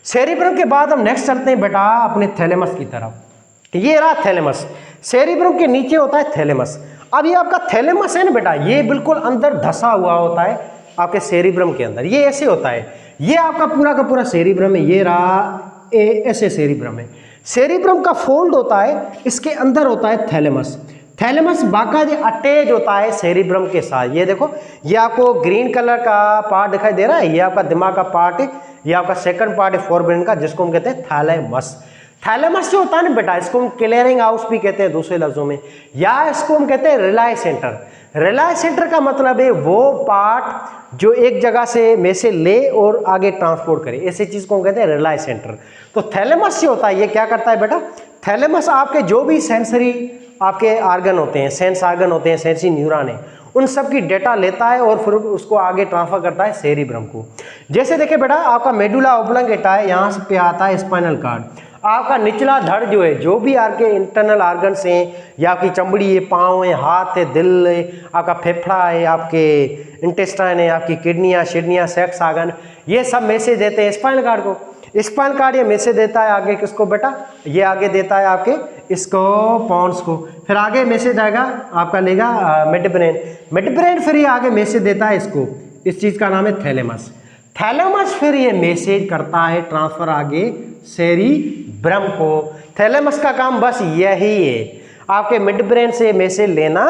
Speaker 1: सेरिब्रम के बाद हम नेक्स्ट चलते हैं बेटा अपने थैलेमस की तरफ। ये रहा थैलेमस, सेरिब्रम के नीचे होता है थैलेमस। अब ये आपका थैलेमस है ना बेटा, ये बिल्कुल अंदर धसा हुआ होता है आपके सेरिब्रम के अंदर। ये ऐसे होता है, ये आपका पूरा का पूरा सेरिब्रम है, ये रहा ऐसे सेरिब्रम है। सेरिब्रम का फोल्ड होता है, इसके अंदर होता है थैलेमस। थैलेमस बाकायदे अटैच होता है सेरिब्रम के साथ। ये देखो, ये आपको ग्रीन कलर का पार्ट दिखाई दे रहा है, ये आपका दिमाग का पार्ट है, ये आपका सेकंड पार्ट है फोरब्रेन का, जिसको हम कहते हैं थैलेमस। थैलेमस जो होता है ना बेटा, इसको हम क्लियरिंग हाउस भी कहते हैं दूसरे लफ्जों में, या इसको हम कहते हैं रिलाय सेंटर। रिलाय सेंटर का मतलब है वो पार्ट जो एक जगह से में से ले और आगे ट्रांसपोर्ट करे, ऐसी चीज को हम कहते हैं रिलाय सेंटर। तो थैलेमस जो होता है ये क्या करता है बेटा, थैलेमस आपके जो भी सेंसरी आपके आर्गन होते हैं, सेंस आर्गन होते हैं, सेंसरी न्यूरॉन है, उन सब की डेटा लेता है और फिर उसको आगे ट्रांसफर करता है सेरिब्रम को। जैसे देखिए बेटा, आपका मेडुला ऑब्लंगेटा है, यहाँ से पे आता है स्पाइनल कार्ड। आपका निचला धड़ जो है, जो भी आपके इंटरनल आर्गन्स हैं, या आपकी चमड़ी है, पाँव है, हाथ है, दिल है, आपका फेफड़ा है, आपके इंटेस्टाइन है, आपकी किडनियाँ, शिडनियाँ, सेक्स आर्गन, ये सब मैसेज देते हैं स्पाइनल कार्ड को। स्पाइनल कार्ड ये मैसेज देता है आगे किसको बेटा, ये आगे देता है आपके इसको पॉन्स को, फिर आगे मैसेज आएगा आपका लेगा मिडब्रेन। मिडब्रेन फिर ये आगे मैसेज देता है इसको, इस चीज़ का नाम है थैलेमस। थैलेमस फिर ये मैसेज करता है ट्रांसफर आगे सेरिब्रम को। थैलेमस का काम बस यही है, आपके मिड ब्रेन से मैसेज लेना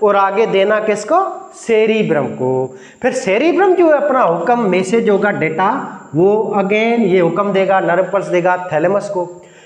Speaker 1: और आगे देना किसको, सेरिब्रम को। फिर सेरिब्रम जो है अपना हुक्म मैसेज होगा डेटा, वो अगेन ये हुक्म देगा, नर्व पल्स देगा थैलेमस को।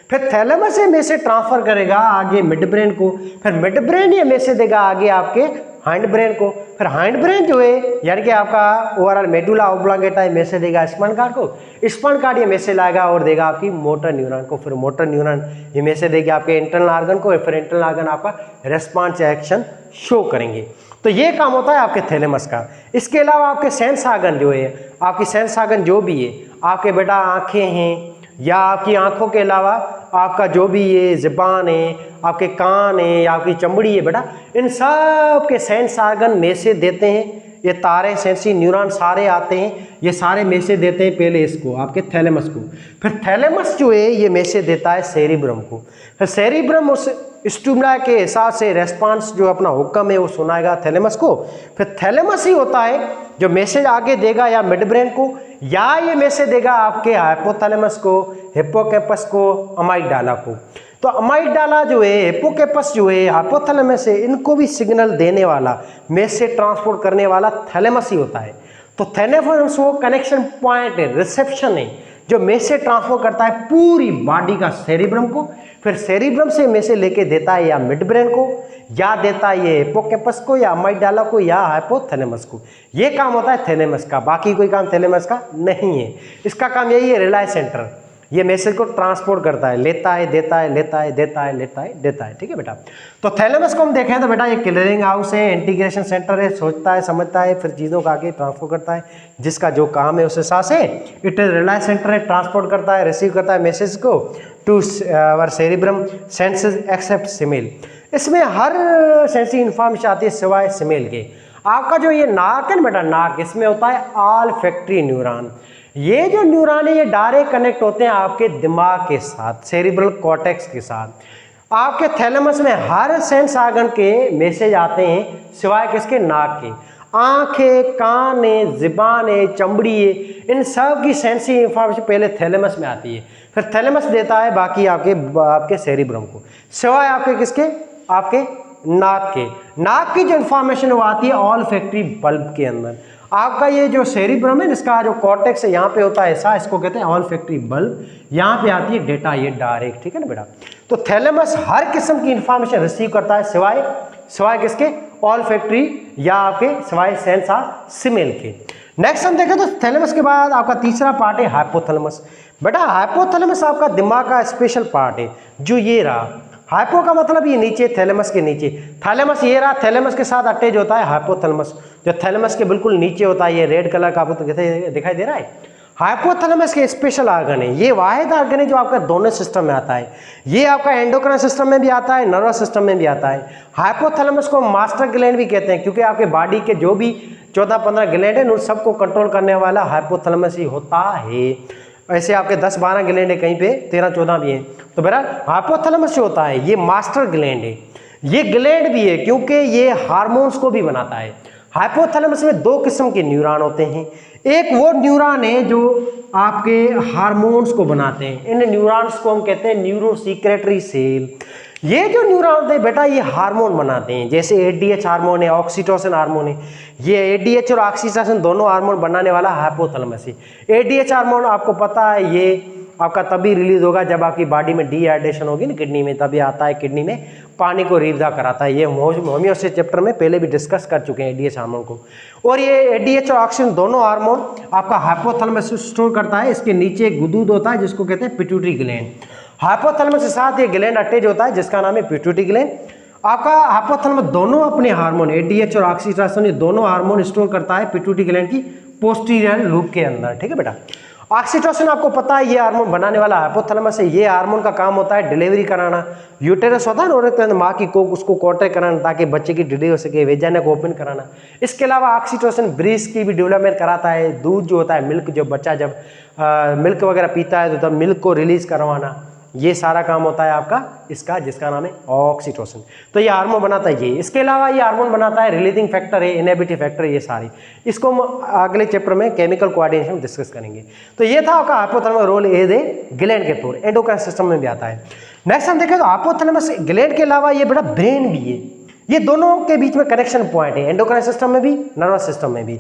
Speaker 1: फिर थैलेमस से मैसेज ट्रांसफर करेगा आगे मिड ब्रेन को, फिर मिड ब्रेन ये मैसेज देगा आगे आपके हाइंड ब्रेन को। फिर हाइंड ब्रेन जो है यानी कि आपका ओवरऑल मेडुला ऑब्लंगेटा मैसेज देगा स्पाइनल कार्ड को, स्पाइनल कार्ड ये मैसेज लाएगा और देगा आपकी मोटर न्यूरॉन को, फिर मोटर न्यूरॉन ये मैसेज देगी आपके इंटरनल आर्गन को, फिर इंटरनल आर्गन आपका रेस्पॉन्स एक्शन शो करेंगे। तो ये काम होता है आपके थैलेमस का। इसके अलावा आपके सेंस आर्गन जो है, आपकी सेंस आर्गन जो भी है, आपके बेटा आँखें हैं, या आपकी आँखों के अलावा आपका जो भी ये ज़ुबान है, आपके कान है, या आपकी चमड़ी है बेटा, इन सब के सेंस आर्गन मैसेज देते हैं। ये तारे सेंसरी न्यूरॉन सारे आते हैं, ये सारे मैसेज देते हैं पहले इसको आपके थैलेमस को। फिर थैलेमस जो है ये मैसेज देता है सेरिब्रम को। फिर सेरिब्रम उस स्टिमुला के हिसाब से रेस्पॉन्स जो अपना हुक्म है वो सुनाएगा थैलेमस को। फिर थैलेमस ही होता है जो मैसेज आगे देगा या मिड ब्रेन को, या ये मैसेज देगा आपके हाइपोथैलेमस को, हिप्पोकैम्पस को, अमाइगडाला को। तो अमाइगडाला जो है, हिप्पोकैम्पस जो है, हाइपोथैलेमस है, इनको भी सिग्नल देने वाला, मैसेज ट्रांसपोर्ट करने वाला थैलेमस ही होता है। तो थैलेमस वो कनेक्शन पॉइंट है, रिसेप्शन है, जो मैसेज ट्रांसफर करता है पूरी बॉडी का सेरिब्रम को, फिर सेरिब्रम से मैसेज लेके देता है या मिड ब्रेन को, या देता है ये हिप्पोकैम्पस को या अमाइगडाला को या हाइपोथैलेमस को। ये काम होता है थैलेमस का, बाकी कोई काम थैलेमस का नहीं है। इसका काम यही है, रिले सेंटर, ये मैसेज को ट्रांसपोर्ट करता है, लेता है, देता है, लेता है, देता है, लेता है, देता है। ठीक है बेटा। तो थैलेमस को हम देखें तो बेटा ये क्लियरिंग हाउस है, इंटीग्रेशन सेंटर है, सोचता है, समझता है, फिर चीज़ों का आगे ट्रांसफर करता है, जिसका जो काम है उस हिसाब से। इट इज रिले सेंटर है, ट्रांसपोर्ट करता है, रिसीव करता है मैसेज को to our cerebrum senses except smell. इसमें हर सेंसरी इन्फॉर्मेशन आती है सिवाय सिमेल के। आपका जो ये नाक है ना बेटा, नाक, इसमें होता है ऑल्फैक्टरी न्यूरॉन। ये जो न्यूरॉन है ये डायरेक्ट कनेक्ट होते हैं आपके दिमाग के साथ, सेरिब्रल कॉर्टेक्स के साथ। आपके थैलेमस में हर सेंस आर्गन के मैसेज आते हैं सिवाय किसके, नाक के। आंखें, कान है, ज़ुबान है, चमड़ी है, इन सब की सेंसरी इंफॉर्मेशन पहले थैलेमस में आती है, फिर थैलेमस देता है बाकी आपके सेरिब्रम को, सिवाय आपके किसके, आपके नाक के। नाक की जो इंफॉर्मेशन वो आती है ऑल्फैक्टरी बल्ब के अंदर। आपका ये जो सेरिब्रम है, इसका जो कॉर्टेक्स है यहाँ पे होता है ऐसा, इसको कहते हैं ऑल्फैक्टरी बल्ब, यहाँ पे आती है डेटा ये डायरेक्ट। ठीक है ना बेटा। तो थैलेमस हर किस्म की इंफॉर्मेशन रिसीव करता है सिवाय किसके, ऑल्फैक्टरी या आपके सिवाय सेंस ऑफ स्मेल के। नेक्स्ट हम देखें तो थैलेमस के बाद आपका तीसरा पार्ट है हाइपोथैलेमस। बेटा हाइपोथैलेमस आपका दिमाग का स्पेशल पार्ट है, जो ये रहा। हाइपो का मतलब ये नीचे, थैलेमस के नीचे, थैलेमस ये रहा, थैलेमस के साथ अटैच होता है हाइपोथैलेमस, जो थैलेमस के बिल्कुल नीचे होता है। ये रेड कलर का आपको दिखाई दे रहा है, हाइपोथैलेमस के स्पेशल आर्गन है। ये वाहिद आर्गन है जो आपका दोनों सिस्टम में आता है। ये आपका एंडोक्राइन सिस्टम में भी आता है, नर्वस सिस्टम में भी आता है। हाइपोथैलेमस को मास्टर ग्लैंड भी कहते हैं, क्योंकि आपके बॉडी के जो भी 14-15 ग्लैंड है उन सबको कंट्रोल करने वाला हाइपोथैलेमस ही होता है। ऐसे आपके 10-12 ग्लैंड है, कहीं पे 13-14 भी हैं। तो बहरहाल हाइपोथैलेमस जो होता है ये मास्टर ग्लैंड है। ये ग्लैंड भी है क्योंकि ये हार्मोन्स को भी बनाता है। हाइपोथैलेमस में 2 किस्म के न्यूरॉन होते हैं। एक वो न्यूरॉन है जो आपके हार्मोन्स को बनाते हैं, इन न्यूरॉन्स को हम कहते हैं न्यूरो सीक्रेटरी सेल। ये जो न्यूरॉन होते हैं बेटा ये हार्मोन बनाते हैं, जैसे एडीएच हार्मोन है, ऑक्सीटोसिन हार्मोन है। ये एडीएच और ऑक्सीटोसिन दोनों हार्मोन बनाने वाला हाइपोथैलेमस है। एडीएच हार्मोन आपको पता है ये आपका तभी रिलीज होगा जब आपकी बॉडी में डिहाइड्रेशन होगी ना किडनी में, तभी आता है किडनी में पानी को रिलीज कराता है। ये होम्योस्टेसिस चैप्टर में पहले भी डिस्कस कर चुके हैं एडीएच हार्मोन को। और ये एडीएच और ऑक्सीजन दोनों हार्मोन आपका हाइपोथैलेमस स्टोर करता है। इसके नीचे एक गुदूद होता है जिसको कहते हैं पिट्यूटरी ग्लैंड। हाइपोथैलेमस के साथ ये ग्लैंड अटैच होता है जिसका नाम है पिट्यूटरी ग्लैंड। आपका हाइपोथैलेमस दोनों अपने हार्मोन एडीएच और ऑक्सीटोसिन दोनों हार्मोन स्टोर करता है पिट्यूटरी ग्लैंड की पोस्टीरियर लूप के अंदर। ठीक है बेटा। ऑक्सीटोसिन आपको पता है ये हार्मोन बनाने वाला हाइपोथैलेमस है। ये हार्मोन का काम होता है डिलीवरी कराना। यूटेरस होता है ना औरत के अंदर, माँ की कोख, उसको कॉन्ट्रैक्ट कराना ताकि बच्चे की डिलीवरी हो सके, वेजाइना को ओपन कराना। इसके अलावा ऑक्सीटोसिन ब्रीस्ट की भी डेवलपमेंट कराता है। दूध जो होता है, मिल्क, जो बच्चा जब मिल्क वगैरह पीता है तो तब मिल्क को रिलीज करवाना, ये सारा काम होता है आपका इसका, जिसका नाम है ऑक्सीटोसिन। तो ये हार्मोन बनाता है ये। इसके अलावा ये हार्मोन बनाता है रिलीजिंग फैक्टर है, इनहिबिटिव फैक्टर है, ये सारी। इसको हम अगले चैप्टर में केमिकल कोऑर्डिनेशन में डिस्कस करेंगे। तो ये था आपका hypothalamus role as a gland के तौर, एंडोक्राइन सिस्टम में भी आता है। नेक्स्ट हम देखें तो हाइपोथैलेमस ग्लैंड के अलावा ये बड़ा ब्रेन भी है। ये दोनों के बीच में कनेक्शन पॉइंट है, एंडोक्राइन सिस्टम में भी, नर्वस सिस्टम में भी।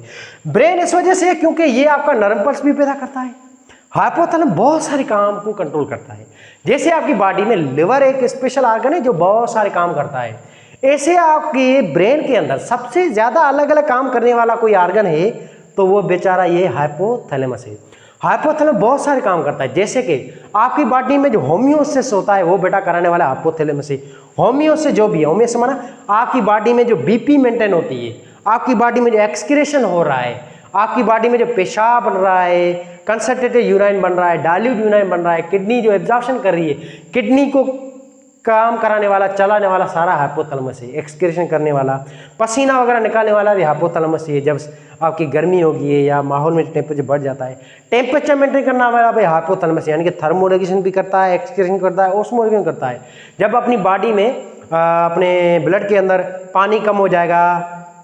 Speaker 1: ब्रेन इस वजह से क्योंकि ये आपका नर्व पल्स भी पैदा करता है। हाइपोथैलेमस बहुत सारे काम को कंट्रोल करता है। जैसे आपकी बॉडी में लिवर एक स्पेशल ऑर्गन है जो बहुत सारे काम करता है, ऐसे आपके ब्रेन के अंदर सबसे ज्यादा अलग अलग काम करने वाला कोई ऑर्गन है तो वो बेचारा ये हाइपोथैलेमस है। हाइपोथैलेमस बहुत सारे काम करता है, जैसे कि आपकी बॉडी में जो होम्योस्टेसिस होता है वो बेटा कराने वाला हाइपोथैलेमस है। होम्योस्टेसिस जो भी है, होम्योस्टेसिस माना आपकी बॉडी में जो बीपी मेंटेन होती है, आपकी बॉडी में जो एक्सक्रीशन हो रहा है, आपकी बॉडी में जो पेशाब बन रहा है, कंसंट्रेटेड यूराइन बन रहा है, डाइल्यूट यूराइन बन रहा है, किडनी जो एब्जॉर्प्शन कर रही है, किडनी को काम कराने वाला, चलाने वाला सारा हाइपोथैलेमस है। एक्सक्रीशन करने वाला, पसीना वगैरह निकालने वाला भी हाइपोथैलेमस है। जब आपकी गर्मी होगी या माहौल में टेम्परेचर बढ़ जाता है, टेम्परेचर मेंटेन करने वाला भाई हाइपोथैलेमस, यानी कि थर्मो रेगुलेशन भी करता है, एक्सक्रीशन करता है, ऑस्मो रेगुलेशन करता है। जब अपनी बॉडी में अपने ब्लड के अंदर पानी कम हो जाएगा,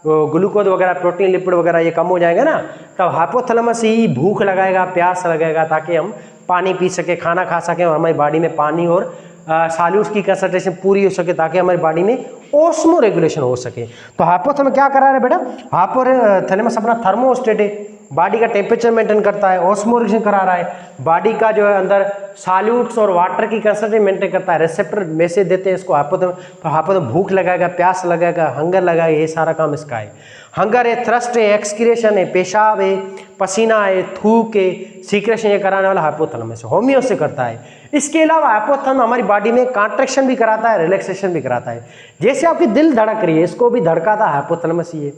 Speaker 1: ग्लूकोज वगैरह, प्रोटीन, लिपिड वगैरह ये कम हो जाएगा ना, तब हाइपोथैलेमस ही भूख लगाएगा, प्यास लगेगा, ताकि हम पानी पी सके, खाना खा सकें और हमारी बॉडी में पानी और सॉल्यूट्स की कंसंट्रेशन पूरी हो सके, ताकि हमारी बॉडी में ऑस्मो रेगुलेशन हो सके। तो हाइपोथैलेमस क्या करा रहा है बेटा, हाइपोथैलेमस अपना थर्मोस्टेट है, बॉडी का टेम्परेचर मेंटेन करता है, ऑस्मो रेगुलेशन करा रहा है, बॉडी का जो है अंदर सॉल्यूट्स और वाटर की कंसंट्रेशन मेंटेन करता है, रिसेप्टर मैसेज देते हैं इसको हाइपोथैलेमस। तो हाइपोथैलेमस भूख लगाएगा, प्यास लगाएगा, हंगर लगाएगा, ये सारा काम इसका है। हंगर है, थ्रस्ट है, एक्सक्रीशन है, पेशाब है, पसीना है, थूक है, सीक्रेशन ये कराने वाला हाइपोथैलेमस होमियो से करता है। इसके अलावा हाइपोथैलेमस हमारी बॉडी में कॉन्ट्रैक्शन भी कराता है, रिलैक्सेशन भी कराता है। जैसे आपकी दिल धड़क रही है, इसको भी धड़काता हाइपोथैलेमस ही है।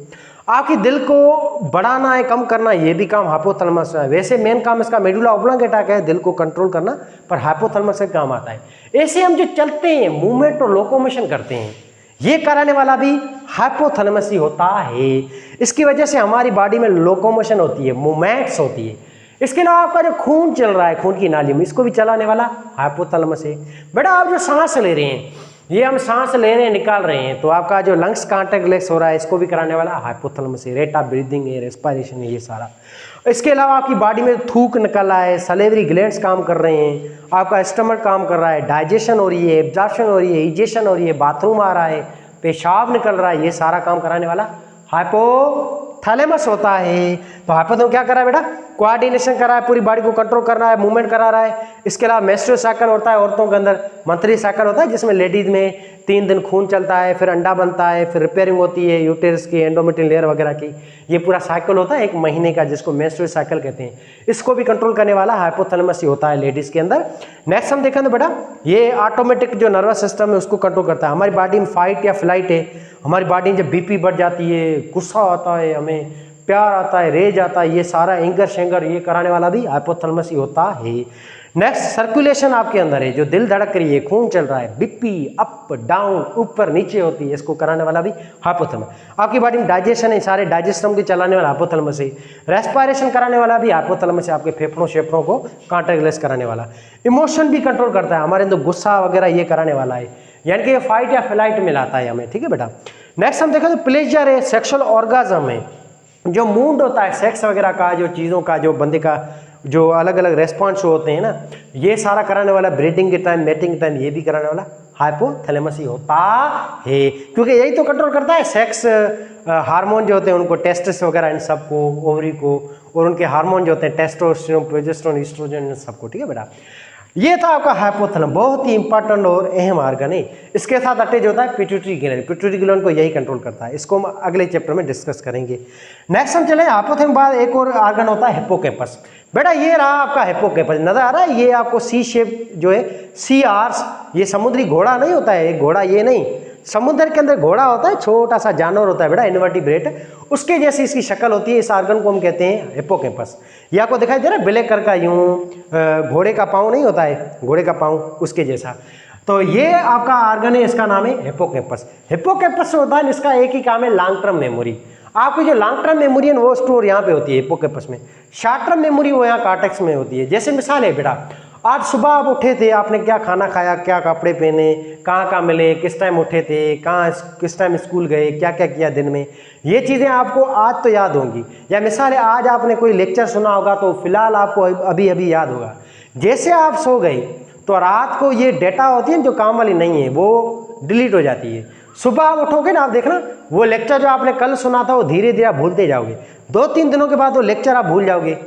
Speaker 1: आपकी दिल को बढ़ाना है, कम करना, ये भी काम हाइपोथैलेमस है। वैसे मेन काम इसका मेडुला ऑब्लांगेटा का है, दिल को कंट्रोल करना, पर हाइपोथैलेमस से काम आता है। ऐसे हम जो चलते हैं, मूवमेंट और लोकोमोशन करते हैं, ये कराने वाला भी हाइपोथैलेमस ही होता है। इसकी वजह से हमारी बॉडी में लोकोमोशन होती है, मूवमेंट्स होती है। इसके अलावा आपका जो खून चल रहा है, खून की नाली में, इसको भी चलाने वाला हाइपोथैलेमस है। बेटा आप जो सांस ले रहे हैं, ये हम सांस ले रहे हैं, निकाल रहे हैं, तो आपका जो लंग्स कॉन्टैक्ट रिलैक्स हो रहा है, इसको भी कराने वाला हाइपोथैलेमस है। रेट ऑफ ब्रीदिंग है, रेस्पिरेशन है, ये सारा। इसके अलावा आपकी बॉडी में थूक निकल रहा है, सलेवरी ग्लैंड्स काम कर रहे हैं, आपका स्टमक काम कर रहा है, डाइजेशन हो रही है, एब्जॉर्प्शन हो रही है, इजेशन हो रही है, बाथरूम आ रहा है, पेशाब निकल रहा है, ये सारा काम कराने वाला हाइपोथैलेमस होता है। तो हाइपोथैलेमस क्या कर रहा है बेटा, कोऑर्डिनेशन कर रहा है, पूरी बॉडी को कंट्रोल कर रहा है, मूवमेंट करा रहा है। इसके अलावा मेंस्ट्रुअल साइकिल होता है औरतों के अंदर, मंथली साइकिल होता है, जिसमें लेडीज में 3 दिन खून चलता है, फिर अंडा बनता है, फिर रिपेयरिंग होती है यूटेरस की, एंडोमेट्रियल लेयर वगैरह की, ये पूरा साइकिल होता है 1 महीने का, जिसको मेंस्ट्रुअल साइकिल कहते हैं। इसको भी कंट्रोल करने वाला हाइपोथैलेमस ही होता है लेडीज के अंदर। नेक्स्ट हम देखें तो बेटा, ये ऑटोमेटिक जो नर्वस सिस्टम है उसको कंट्रोल करता है। हमारी बॉडी में फाइट या फ्लाइट है, हमारी बॉडी में जब बीपी बढ़ जाती है, गुस्सा आता है, हमें प्यार आता है, रेज आता है, ये सारा एंगर शेंगर ये कराने वाला भी हाइपोथैलेमस ही होता है। नेक्स्ट सर्कुलेशन आपके अंदर है, जो दिल धड़क रही है, खून चल रहा है, बीपी अप डाउन ऊपर नीचे होती है, इसको कराने वाला भी हाइपोथैलेमस। आपकी बॉडी में डाइजेशन है, सारे डाइजेस्टम की चलाने वाला हाइपोथैलेमस है। रेस्पिरेशन कराने वाला भी हाइपोथैलेमस है, आपके फेफड़ों को कॉन्टैक्ट रिलैक्स कराने वाला। इमोशन भी कंट्रोल करता है, हमारे अंदर गुस्सा वगैरह ये कराने वाला है, यानी कि ये फाइट या फ्लाइट में लाता है हमें, ठीक है बेटा। नेक्स्ट हम देखें तो प्लेजर है, सेक्सुअल ऑर्गाज्म है, जो मूड होता है सेक्स वगैरह का, जो चीज़ों का, जो बंदे का जो अलग अलग रेस्पॉन्स होते हैं ना, ये सारा कराने वाला ब्रीडिंग के टाइम, मेटिंग के टाइम, ये भी कराने वाला हाइपोथैलेमस ही होता है, क्योंकि यही तो कंट्रोल करता है सेक्स हार्मोन जो होते हैं उनको, टेस्टिस वगैरह इन सबको, ओवरी को, और उनके हार्मोन जो होते हैं टेस्टोस्टेरोन, प्रोजेस्टेरोन, एस्ट्रोजन, इन सबको, ठीक है बेटा। ये था आपका हाइपोथैलेमस, बहुत ही इंपॉर्टेंट और अहम ऑर्गन है। इसके साथ अटैच होता है पिट्यूटरी ग्लैंड, पिट्यूटरी ग्लैंड को यही कंट्रोल करता है। इसको हम अगले चैप्टर में डिस्कस करेंगे। नेक्स्ट हम चले हाइपोथैलेमस बाद एक और ऑर्गन होता है हिप्पोकैम्पस। बेटा ये रहा आपका हिप्पोकैम्पस, नजर आ रहा है, ये आपको सी शेप जो है, सी आर्स, ये समुद्री घोड़ा नहीं होता है, एक घोड़ा ये नहीं, समुद्र के अंदर घोड़ा होता है, छोटा सा जानवर होता है बेटा, इनवर्टिब्रेट, उसके जैसी इसकी शक्ल होती है। इस ऑर्गन को हम कहते हैं हिप्पोकैम्पस। ये आपको दिखाई दे रहा है ब्लैक कलर का, यूं घोड़े का पाँव नहीं होता है, घोड़े का पाँव उसके जैसा, तो ये आपका ऑर्गन है, इसका नाम है हिप्पोकैम्पस। हिप्पोकैम्पस होता है, इसका एक ही काम है, लॉन्ग टर्म मेमोरी। आपकी जो लॉन्ग टर्म मेमोरी है वो स्टोर यहाँ पे होती है हिप्पोकैम्पस में, शॉर्ट टर्म मेमोरी वो यहाँ कॉर्टेक्स में होती है। जैसे मिसाल है बेटा, आज सुबह आप उठे थे, आपने क्या खाना खाया, क्या कपड़े पहने, कहाँ कहाँ मिले, किस टाइम उठे थे, कहाँ किस टाइम स्कूल गए, क्या क्या किया दिन में, ये चीज़ें आपको आज तो याद होंगी। या मिसाल है, आज आपने कोई लेक्चर सुना होगा तो फिलहाल आपको अभी अभी याद होगा। जैसे आप सो गए तो रात को ये डेटा होती है जो काम वाली नहीं है, वो डिलीट हो जाती है। सुबह आप उठोगे ना, आप देखना वो लेक्चर जो आपने कल सुना था वो धीरे धीरे आप भूलते जाओगे, 2-3 दिनों के बाद वो लेक्चर आप भूल जाओगे।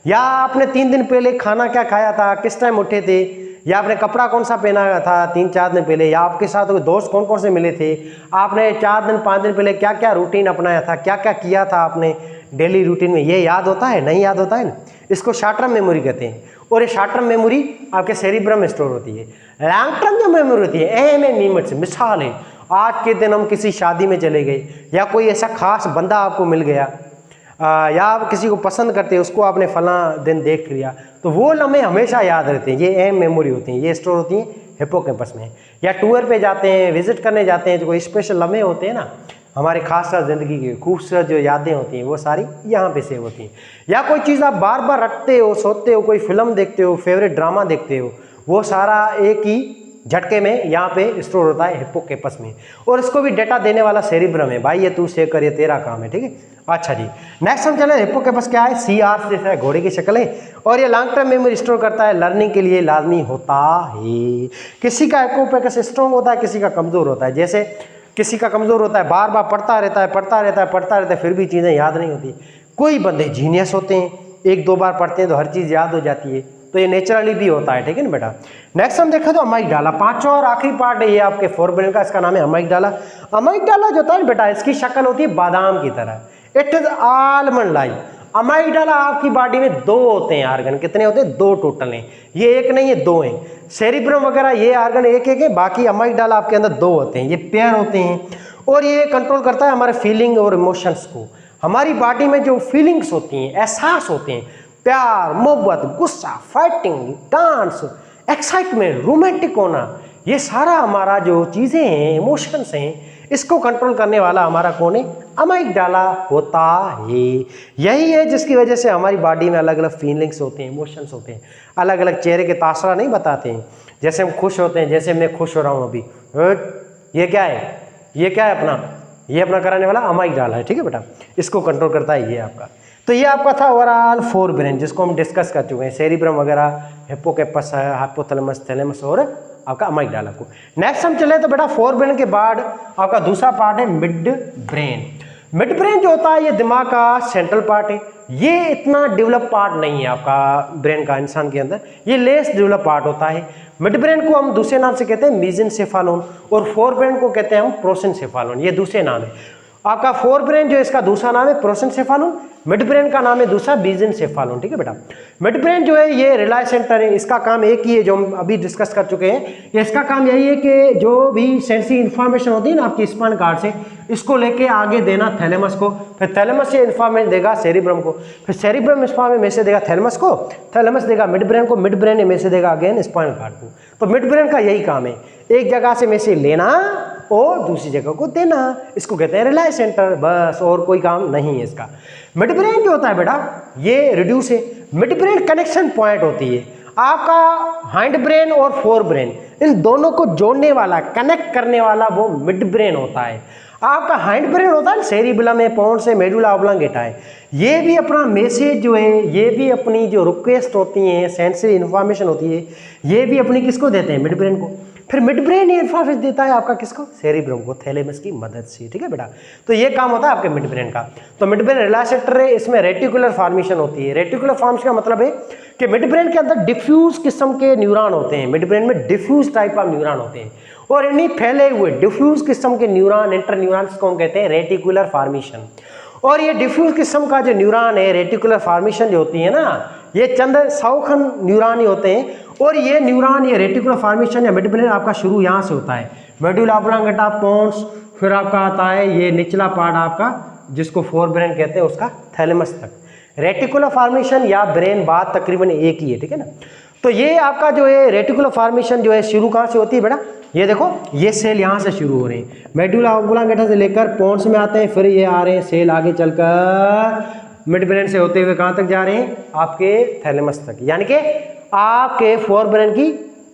Speaker 1: या आपने 3 दिन पहले खाना क्या खाया था, किस टाइम उठे थे, या आपने कपड़ा कौन सा पहना था 3-4 दिन पहले, या आपके साथ कोई दोस्त कौन कौन से मिले थे, आपने 4 दिन 5 दिन पहले क्या क्या रूटीन अपनाया था, क्या क्या किया था आपने डेली रूटीन में, ये याद होता है? नहीं याद होता है ना। इसको शॉर्ट टर्म मेमोरी कहते हैं। और ये शॉर्ट टर्म मेमोरी आपके सेरिब्रम में स्टोर होती है। लॉन्ग टर्म जो मेमोरी होती है, अहम मोमेंट्स, मिसाल है आज के दिन हम किसी शादी में चले गए, या कोई ऐसा खास बंदा आपको मिल गया, या आप किसी को पसंद करते हैं, उसको आपने फला दिन देख लिया, तो वो लम्हे हमेशा याद रहते हैं। ये अहम मेमोरी होती हैं, ये स्टोर होती हैं हिप्पोकैम्पस में। या टूर पे जाते हैं, विजिट करने जाते हैं, जो कोई स्पेशल लम्हे होते हैं ना हमारे खास खास ज़िंदगी की खूबसूरत जो यादें होती हैं, वो सारी यहाँ पे सेव होती हैं। या कोई चीज़ आप बार बार रटते हो, सोते हो, कोई फिल्म देखते हो, फेवरेट ड्रामा देखते हो, वो सारा एक ही झटके में यहाँ पे स्टोर होता है हिप्पोकैम्पस में, और इसको भी डेटा देने वाला सेरिब्रम है। भाई ये तू सेव कर, ये तेरा काम है, ठीक है। अच्छा जी, नेक्स्ट हम चले, हिप्पोकैम्पस क्या है, CR जैसा है, घोड़े की शक्ल है, और ये लॉन्ग टर्म मेमोरी स्टोर करता है, लर्निंग के लिए लाजमी होता है। किसी का हिप्पोकैम्पस स्ट्रॉन्ग होता है, किसी का कमज़ोर होता है। जैसे किसी का कमज़ोर होता है, बार बार पढ़ता रहता है, फिर भी चीज़ें याद नहीं होती। कोई बंदे जीनियस होते हैं, 1-2 बार पढ़ते हैं तो हर चीज़ याद हो जाती है, तो ये नेचुरली भी होता है, ठीक है ना बेटा। नेक्स्ट हम देखें तो अमाइगडाला, पांचवा और आखिरी पार्ट है ये आपके फोरब्रेन का, इसका नाम है अमाइगडाला। अमाइगडाला जो होता है बेटा, इसकी शक्ल होती है बादाम की तरह, इट इज आलमंड लाइक। अमाइगडाला आपकी बॉडी में 2 होते हैं आर्गन, कितने होते हैं, 2 टोटल हैं, ये एक नहीं है 2 हैं। सेरिब्रम वगैरह ये आर्गन एक है, बाकी अमाइगडाला आपके अंदर 2 होते हैं, ये पेयर होते हैं, और ये कंट्रोल करता है हमारे फीलिंग और इमोशंस को। हमारी बॉडी में जो फीलिंग्स होती हैं, एहसास होते हैं, प्यार, मोहब्बत, गुस्सा, फाइटिंग, डांस, एक्साइटमेंट, रोमांटिक होना, ये सारा हमारा जो चीज़ें हैं, इमोशंस हैं, इसको कंट्रोल करने वाला हमारा कौन है, अमाइगडाला होता है। यही है जिसकी वजह से हमारी बॉडी में अलग अलग फीलिंग्स होते हैं, इमोशंस होते हैं, अलग अलग चेहरे के तासरा नहीं बताते हैं। जैसे हम खुश होते हैं, जैसे मैं खुश हो रहा हूँ अभी, ये क्या है, ये क्या है अपना, ये अपना कराने वाला अमाइगडाला है, ठीक है बेटा, इसको कंट्रोल करता है ये आपका। तो ये आपका था ओवरऑल फोरब्रेन, जिसको हम डिस्कस कर चुके हैं, सेरिब्रम वगैरह, हिप्पोकैम्पस है, हाइपोथैलेमस, थैलेमस और आपका अमाइगडाला को। नेक्स्ट हम चले तो बेटा फोरब्रेन के बाद आपका दूसरा पार्ट है मिड ब्रेन। मिड ब्रेन जो होता है ये दिमाग का सेंट्रल पार्ट है, ये इतना डेवलप पार्ट नहीं है आपका ब्रेन का इंसान के अंदर, ये लेस डेवलप पार्ट होता है। मिड ब्रेन को हम दूसरे नाम से कहते हैं मेसेनसेफालोन, और फोर ब्रेन को कहते हैं हम प्रोसेनसेफालोन, ये दूसरे नाम है। आपका फोर ब्रेन जो इसका दूसरा नाम है प्रोसेनसेफालोन, मिड ब्रेन का नाम है दूसरा मेसेनसेफालोन, ठीक है बेटा। मिड ब्रेन जो है ये रिलाय सेंटर है, इसका काम एक ही है जो हम अभी डिस्कस कर चुके हैं। इसका काम यही है कि जो भी सेंसरी इन्फॉर्मेशन होती है ना आपकी स्पाइन कार्ड से, इसको लेके आगे देना थैलेमस को, फिर थैलेमस से इन्फॉर्मेशन देगा सेरिब्रम को, फिर सेरिब्रम इन्फॉर्मेशन में से देगा थैलेमस को, थैलेमस देगा मिड ब्रेन को, मिड ब्रेन में से देगा अगेन स्पाइन कार्ड को। तो मिड ब्रेन का यही काम है, एक जगह से में से लेना और दूसरी जगह को देना, इसको कहते हैं रिलाय सेंटर, बस और कोई काम नहीं है इसका। मिड ब्रेन जो होता है बेटा ये रिड्यूस है, मिड ब्रेन कनेक्शन पॉइंट होती है, आपका हाइंड ब्रेन और फोर ब्रेन इन दोनों को जोड़ने वाला, कनेक्ट करने वाला वो मिड ब्रेन होता है। आपका हाइंड ब्रेन होता है सेरिबेलम है, पोन्स है, मेडुला ऑब्लांगेटा है, ये भी अपना मैसेज जो है, ये भी अपनी जो रिक्वेस्ट होती है, सेंसरी इन्फॉर्मेशन होती है, ये भी अपनी किसको देते हैं, मिड ब्रेन को। फिर मिड ब्रेन ये इन्फॉर्मेशन देता है आपका किसको, सेरिब्रम को, थैलेमस की मदद से, ठीक है बेटा। तो ये काम होता है आपके मिड ब्रेन का। तो मिड ब्रेन रिलाय सेंटर है, इसमें रेटिकुलर फॉर्मेशन होती है। रेटिकुलर फॉर्मेशन का मतलब है कि मिड ब्रेन के अंदर डिफ्यूज किस्म के न्यूरॉन होते हैं, मिड ब्रेन में डिफ्यूज टाइप ऑफ न्यूरॉन होते हैं, और इन्हीं फैले हुए डिफ्यूज किस्म के न्यूरॉन, इंटर न्यूरॉन्स को हम कहते हैं रेटिकुलर फॉर्मेशन। और ये डिफ्यूज किस्म का जो न्यूरॉन है, रेटिकुलर फॉर्मेशन जो होती है ना, ये चंद सौखन न्यूरॉन ही होते हैं, और ये न्यूरॉन, ये रेटिकुलर फॉर्मेशन या मिड ब्रेन आपका शुरू यहाँ से होता है, मेडुला ऑब्लांगेटा, पोन्स, फिर आपका आता है ये निचला पार्ट आपका जिसको फोर ब्रेन कहते हैं उसका थैलेमस तक। रेटिकुलर फॉर्मेशन या ब्रेन बात तकरीबन एक ही है, ठीक है ना। तो ये आपका जो है रेटिकुलर फॉर्मेशन जो है शुरू कहाँ से होती है बेटा, ये देखो ये सेल यहाँ से शुरू हो रहे हैं, मेडुला ऑब्लांगेटा से लेकर पोन्स में आते हैं, फिर ये आ रहे हैं सेल आगे चलकर मिड ब्रेन से होते हुए कहाँ तक जा रहे हैं, आपके थैलेमस तक, यानी कि आपके फोर ब्रेन की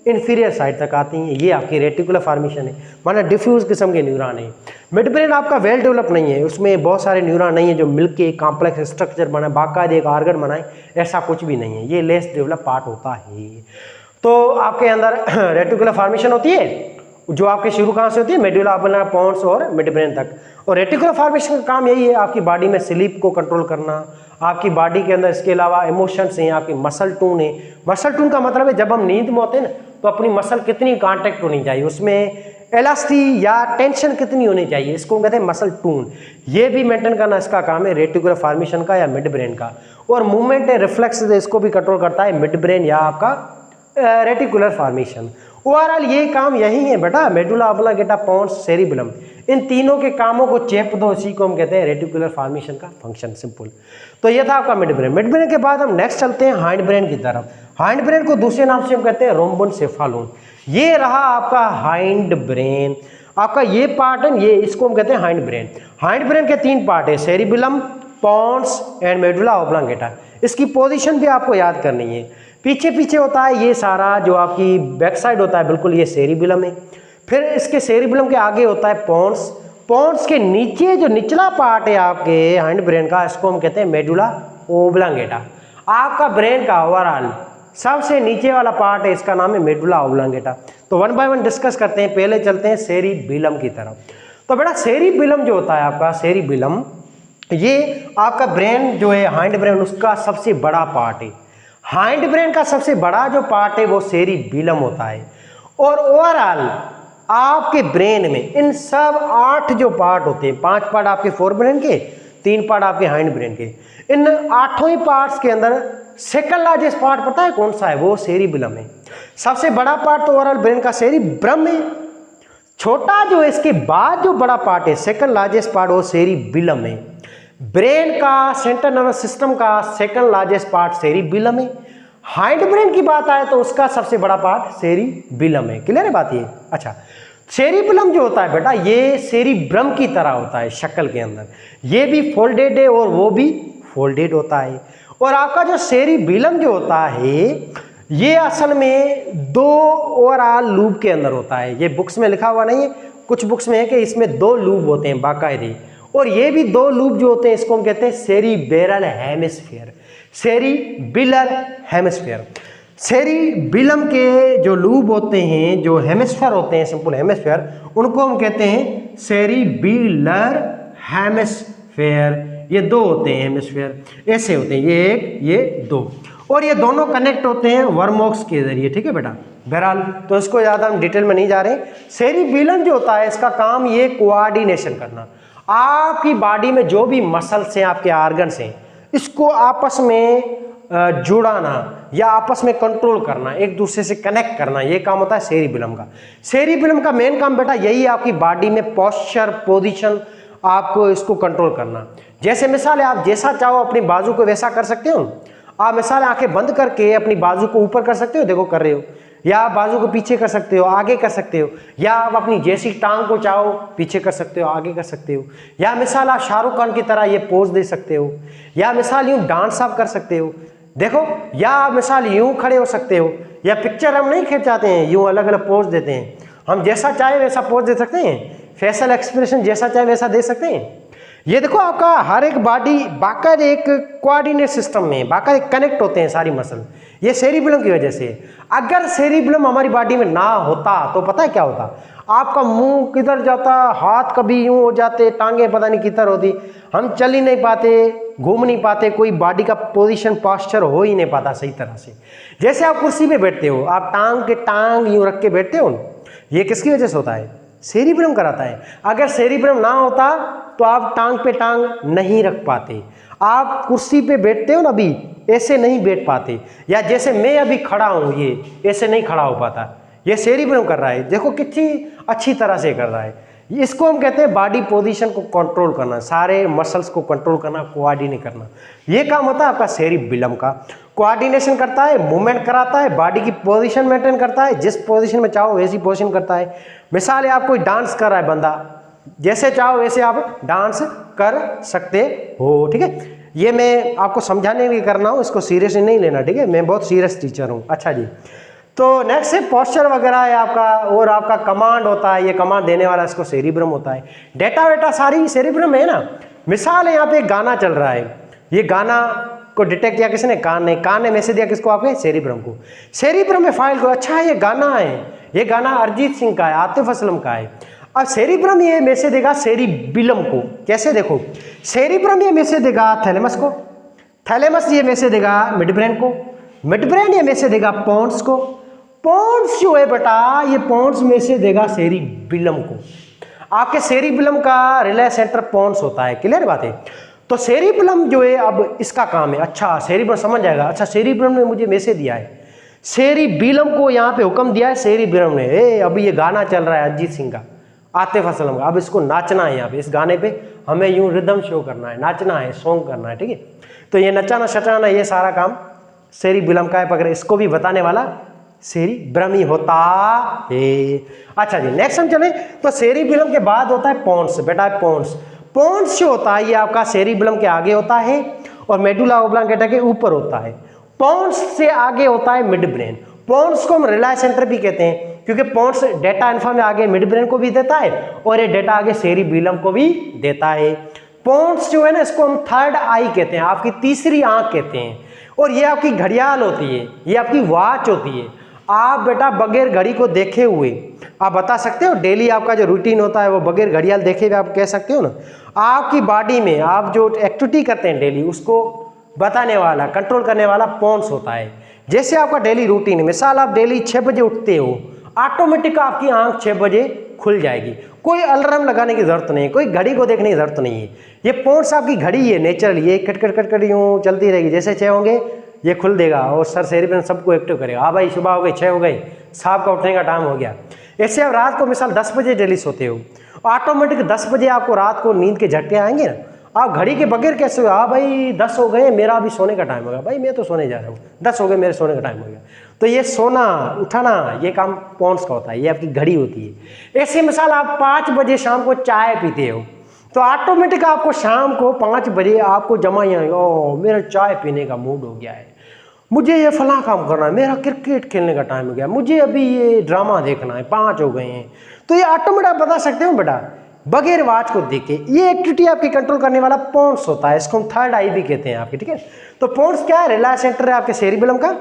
Speaker 1: इंफीरियर साइड तक आती हैं। ये आपकी रेटिकुलर फॉर्मेशन है, माना डिफ्यूज किस्म के न्यूरॉन है। मिड ब्रेन आपका वेल डेवलप नहीं है, उसमें बहुत सारे न्यूरॉन नहीं है जो मिलके एक कॉम्प्लेक्स स्ट्रक्चर बनाए, बाकायदे एक ऑर्गन बनाए, ऐसा कुछ भी नहीं है, ये लेस डेवलप पार्ट होता है। तो आपके अंदर रेटिकुलर फॉर्मेशन होती है जो आपके शुरू कहाँ से होती है, मेडुला ऑब्लांगेटा, पोन्स और मिड ब्रेन तक। और रेटिकुलर फॉर्मेशन का काम यही है आपकी बॉडी में स्लीप को कंट्रोल करना, आपकी बॉडी के अंदर इसके अलावा इमोशंस हैं, आपकी मसल टून है। मसल टून का मतलब है जब हम नींद में होते हैं ना तो अपनी मसल कितनी कांटेक्ट होनी चाहिए, उसमें एलास्टी या टेंशन कितनी होनी चाहिए, इसको कहते हैं मसल टून। ये भी मेंटेन करना इसका काम है रेटिकुलर फॉर्मेशन का या मिड ब्रेन का। और मूवमेंट रिफ्लेक्स इसको भी कंट्रोल करता है मिड ब्रेन या आपका रेटिकुलर फॉर्मेशन। ओवरऑल ये काम यही है बेटा, मेडुला ऑब्लांगेटा, पोन्स, सेरिबेलम, इन तीनों के कामों को चेप दो, इसी को हम कहते हैं रेटिकुलर फॉर्मेशन का फंक्शन, सिंपल। तो ये था आपका मिड ब्रेन। मिड ब्रेन के बाद हम नेक्स्ट चलते हैं हाइंड ब्रेन की तरफ। हाइंड ब्रेन को दूसरे नाम से हम कहते हैं रोम्बोसेफालोन। ये रहा आपका हाइंड ब्रेन, आपका ये पार्ट है, ये इसको हम कहते हैं हाइंड ब्रेन। हाइंड ब्रेन के 3 पार्ट है, cerebellum, pons and medulla oblongata. इसकी पोजीशन भी आपको याद करनी है। पीछे पीछे होता है ये सारा जो आपकी बैक साइड होता है, बिल्कुल ये सेरिबेलम है। फिर इसके सेरिबेलम के आगे होता है पोन्स। पोन्स के नीचे जो निचला पार्ट है आपके हाइंड ब्रेन का, इसको हम कहते हैं मेडुला ओब्लांगेटा। आपका ब्रेन का ओवरऑल सबसे नीचे वाला पार्ट है, इसका नाम है मेडुला ओब्लांगेटा। तो वन बाय वन डिस्कस करते हैं। पहले चलते हैं सेरिबेलम की तरफ। तो बेटा सेरिबेलम जो होता है आपका, सेरिबेलम ये आपका ब्रेन जो है हाइंड ब्रेन, उसका सबसे बड़ा पार्ट है। हाइंड ब्रेन का सबसे बड़ा जो पार्ट है वो सेरिबेलम होता है। और ओवरऑल आपके ब्रेन में इन सब 8 जो पार्ट होते हैं, 5 पार्ट आपके फोर ब्रेन के, 3 पार्ट आपके हाइंड ब्रेन के, इन 8 ही पार्ट्स के अंदर सेकंड लार्जेस्ट पार्ट पता है कौन सा है? वो सेरिबेलम है। सबसे बड़ा पार्ट तो ओवरऑल ब्रेन का सेरिब्रम है। छोटा जो है इसके बाद जो बड़ा पार्ट है, सेकंड लार्जेस्ट पार्ट, वो सेरिबेलम है। ब्रेन का सेंट्रल नर्वस सिस्टम का सेकंड लार्जेस्ट पार्ट सेरिबेलम है। हाइंड ब्रेन की बात आए तो उसका सबसे बड़ा पार्ट सेरिबेलम है। क्लियर है बात ये? अच्छा, सेरिबेलम जो होता है बेटा ये सेरिब्रम की तरह होता है शक्ल के अंदर। ये भी फोल्डेड है और वो भी फोल्डेड होता है। और आपका जो सेरिबेलम जो होता है ये असल में 2 ओवरऑल लूप के अंदर होता है। ये बुक्स में लिखा हुआ नहीं है, कुछ बुक्स में है कि इसमें 2 लूप होते हैं बाकायदे। और ये भी 2 लूप जो होते हैं इसको हम कहते हैं सेरिबेरल हेमिस्फीयर। सेरिबेलर हेमिस्फीयर, सेरिबेलम के जो लूप होते हैं, जो हेमिस्फीयर होते हैं, सिंपल हेमिस्फीयर, उनको हम कहते हैं सेरिबेलर हेमिस्फीयर। ये 2 होते हैं हेमिस्फीयर, ऐसे होते हैं, ये 1 ये 2, और ये दोनों कनेक्ट होते हैं वर्मोक्स के जरिए। ठीक है बेटा, बहरहाल तो इसको ज़्यादा हम डिटेल में नहीं जा रहे। सेरिबेलम जो होता है इसका काम ये कोऑर्डिनेशन करना, आपकी बॉडी में जो भी मसल्स हैं, आपके ऑर्गन्स हैं, इसको आपस में जुड़ाना या आपस में कंट्रोल करना, एक दूसरे से कनेक्ट करना, ये काम होता है सेरिबेलम का। सेरिबेलम का मेन काम बेटा यही है, आपकी बॉडी में पोस्चर, पोजीशन, आपको इसको कंट्रोल करना। जैसे मिसाल है, आप जैसा चाहो अपनी बाजू को वैसा कर सकते हो। आप मिसाल आंखें बंद करके अपनी बाजू को ऊपर कर सकते हो, देखो कर रहे हो, या आप बाजू को पीछे कर सकते हो, आगे कर सकते हो, या आप अपनी जैसी टांग को चाहो पीछे कर सकते हो, आगे कर सकते हो, या मिसाल आप शाहरुख खान की तरह ये पोज दे सकते हो, या मिसाल यूं डांस आप कर सकते हो, देखो, या आप मिसाल यूं खड़े हो सकते हो, या पिक्चर हम नहीं खिंचाते हैं, यूं अलग अलग पोज देते हैं, हम जैसा चाहे वैसा पोज दे सकते हैं, फेशियल एक्सप्रेशन जैसा चाहे वैसा दे सकते हैं। ये देखो आपका हर एक बॉडी बाकायदे एक कोऑर्डिनेट सिस्टम में बाकायदे कनेक्ट होते हैं सारी मसल, ये सेरिबेलम की वजह से। अगर सेरिबेलम हमारी बॉडी में ना होता तो पता है क्या होता? आपका मुंह किधर जाता, हाथ कभी यूं हो जाते, टांगे पता नहीं किधर होती, हम चल ही नहीं पाते, घूम नहीं पाते, कोई बॉडी का पोजीशन पोस्चर हो ही नहीं पाता सही तरह से। जैसे आप कुर्सी पे बैठते हो, आप टांग यूं रख के बैठते हो, ये किसकी वजह से होता है? सेरिबेलम कराता है। अगर सेरिबेलम ना होता तो आप टांग पे टांग नहीं रख पाते, आप कुर्सी पे बैठते हो ना अभी ऐसे नहीं बैठ पाते, या जैसे मैं अभी खड़ा हूँ ये ऐसे नहीं खड़ा हो पाता। ये सेरिबेलम कर रहा है, देखो कितनी अच्छी तरह से कर रहा है। इसको हम कहते हैं बॉडी पोजीशन को कंट्रोल करना, सारे मसल्स को कंट्रोल करना, कोऑर्डिनेट करना, ये काम होता है आपका सेरिबेलम का। कोऑर्डिनेशन करता है, मूवमेंट कराता है, बॉडी की पोजीशन मेंटेन करता है, जिस पोजीशन में चाहो वैसी पोजीशन करता है। मिसाल है, आप कोई डांस कर रहा है बंदा, जैसे चाहो वैसे आप डांस कर सकते हो। ठीक है, ये मैं आपको समझाने के लिए करना हूँ, इसको सीरियसली नहीं लेना। ठीक है, मैं बहुत सीरियस टीचर हूँ। अच्छा जी, तो नेक्स्ट है पोस्चर वगैरह है आपका, और आपका कमांड होता है, ये कमांड देने वाला इसको सेरिब्रम होता है। डेटा वेटा सारी सेरिब्रम है ना। मिसाल है, यहाँ पे एक गाना चल रहा है, ये गाना को डिटेक्ट किया किसने? कान ने मैसेज दिया किसको? आपके सेरिब्रम को। सेरिब्रम में फाइल को, अच्छा ये गाना है, ये गाना अरिजीत सिंह का है, आतिफ असलम का है। अब सेरिब्रम ये मैसेज देगा सेरिबेलम को, कैसे? देखो, सेरिब्रम ये मैसेज देगा थैलेमस को, थैलेमस ये मैसेज देगा मिड ब्रेन को, मिड ब्रेन ये मैसेज देगा पोन्स को, पोन्स जो है बेटा ये पोन्स मैसेज देगा सेरिबेलम को। आपके सेरिबेलम का रिले सेंटर पोन्स होता है। क्लियर बात है? तो सेरिबेलम जो है अब इसका काम है, अच्छा सेरिबेलम समझ जाएगा, अच्छा सेरिबेलम ने मुझे मैसेज दिया है, सेरिबेलम को यहाँ पे हुक्म दिया है सेरिबेलम ने, अभी ये गाना चल रहा है अरिजीत सिंह का, आतिफ असलम का, अब इसको नाचना है, यहाँ पे इस गाने पे हमें यूं रिदम शो करना है, नाचना है, सॉन्ग करना है। ठीक है, तो ये नचाना शचाना ये सारा काम सेरिबेलम का है, पकड़े इसको भी बताने वाला सेरिब्रम ही होता है। अच्छा जी, नेक्स्ट हम चले तो सेरिबेलम के बाद होता है पोन्स। बेटा पोन्स, पोन्स जो होता है ये आपका सेरिबेलम के आगे होता है और मेडुला ओब्लांगेटा के ऊपर होता है। पोन्स से आगे होता है मिड ब्रेन। पोन्स को हम रिलाई सेंटर भी कहते हैं क्योंकि पोन्स डेटा इन्फा में आगे मिड ब्रेन को भी देता है और ये डेटा आगे सेरिबेलम को भी देता है। पोन्स जो है ना, इसको हम थर्ड आई कहते हैं, आपकी तीसरी आंख कहते हैं। और ये आपकी घड़ियाल होती है, ये आपकी वॉच होती है। आप बेटा बगैर घड़ी को देखे हुए आप बता सकते हो, डेली आपका जो रूटीन होता है वो बगैर घड़ियाल देखे हुए आप कह सकते हो ना। आपकी बॉडी में आप जो एक्टिविटी करते हैं डेली, उसको बताने वाला, कंट्रोल करने वाला पोन्स होता है। जैसे आपका डेली रूटीन, मिसाल आप डेली 6 बजे उठते हो, ऑटोमेटिक आपकी आंख 6 बजे खुल जाएगी, कोई अलार्म लगाने की जरूरत नहीं है, कोई घड़ी को देखने की जरूरत नहीं है। ये पोन्स आपकी घड़ी है नेचुरल, ये कट कट कट कट यूँ चलती रहेगी, जैसे 6 होंगे ये खुल देगा और सर सेरिबेलम सबको एक्टिव करेगा। हाँ भाई सुबह हो गई, 6 हो गई, साहब का उठने का टाइम हो गया। ऐसे आप रात को मिसाल 10 बजे डेली सोते हो, ऑटोमेटिक 10 बजे आपको रात को नींद के झटके आएंगे ना। आप घड़ी के बगैर कैसे हो, हाँ भाई 10 हो गए, मेरा अभी सोने का टाइम हो गया, भाई मैं तो सोने जा रहा हूँ, 10 हो गए, मेरे सोने का टाइम हो गया। तो ये सोना उठाना ये काम पोन्स का होता है, ये आपकी घड़ी होती है। ऐसे मिसाल आप 5 बजे शाम को चाय पीते हो तो ऑटोमेटिक आपको शाम को 5 बजे आपको जमा ही आएगा, ओ मेरा चाय पीने का मूड हो गया है, मुझे ये फलां काम करना है, मेरा क्रिकेट खेलने का टाइम हो गया, मुझे अभी ये ड्रामा देखना है, 5 हो गए हैं। तो ये ऑटोमेटिक आप बता सकते हो बेटा बगैर वॉच को देखे। ये एक्टिविटी आपकी कंट्रोल करने वाला पोन्स होता है, इसको हम थर्ड आई भी कहते हैं आपकी, ठीक है। तो पोन्स क्या है, रिलाई सेंटर है आपके सेरिबेलम का।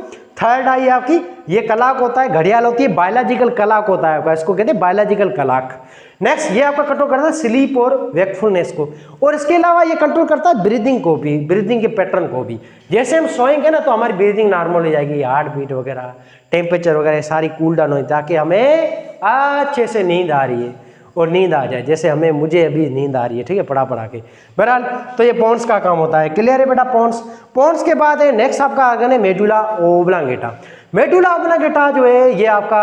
Speaker 1: थर्ड आई आपकी ये कलाक होता है, घड़ियाल होती है, बायोलॉजिकल कलाक होता है आपका, इसको कहते हैं बायोलॉजिकल कलाक। नेक्स्ट ये आपका कंट्रोल करता है स्लीप और वेकफुलनेस को, और इसके अलावा ये कंट्रोल करता है ब्रीदिंग को भी, ब्रीदिंग के पैटर्न को भी। जैसे हम सोएंगे ना तो हमारी ब्रीदिंग नॉर्मल हो जाएगी, हार्ट बीट वगैरह, टेम्परेचर वगैरह सारी कूल डाउन हो, ताकि हमें अच्छे से नींद आ रही है और नींद आ जाए, जैसे हमें मुझे अभी नींद आ रही है, ठीक है, पढ़ा के। बहरहाल तो ये पोन्स का काम होता है। क्लियर है बेटा पोन्स। पोन्स के बाद है नेक्स्ट आपका ऑर्गन है मेडुला ओब्लांगेटा। मेडुला ओब्लांगेटा जो है ये आपका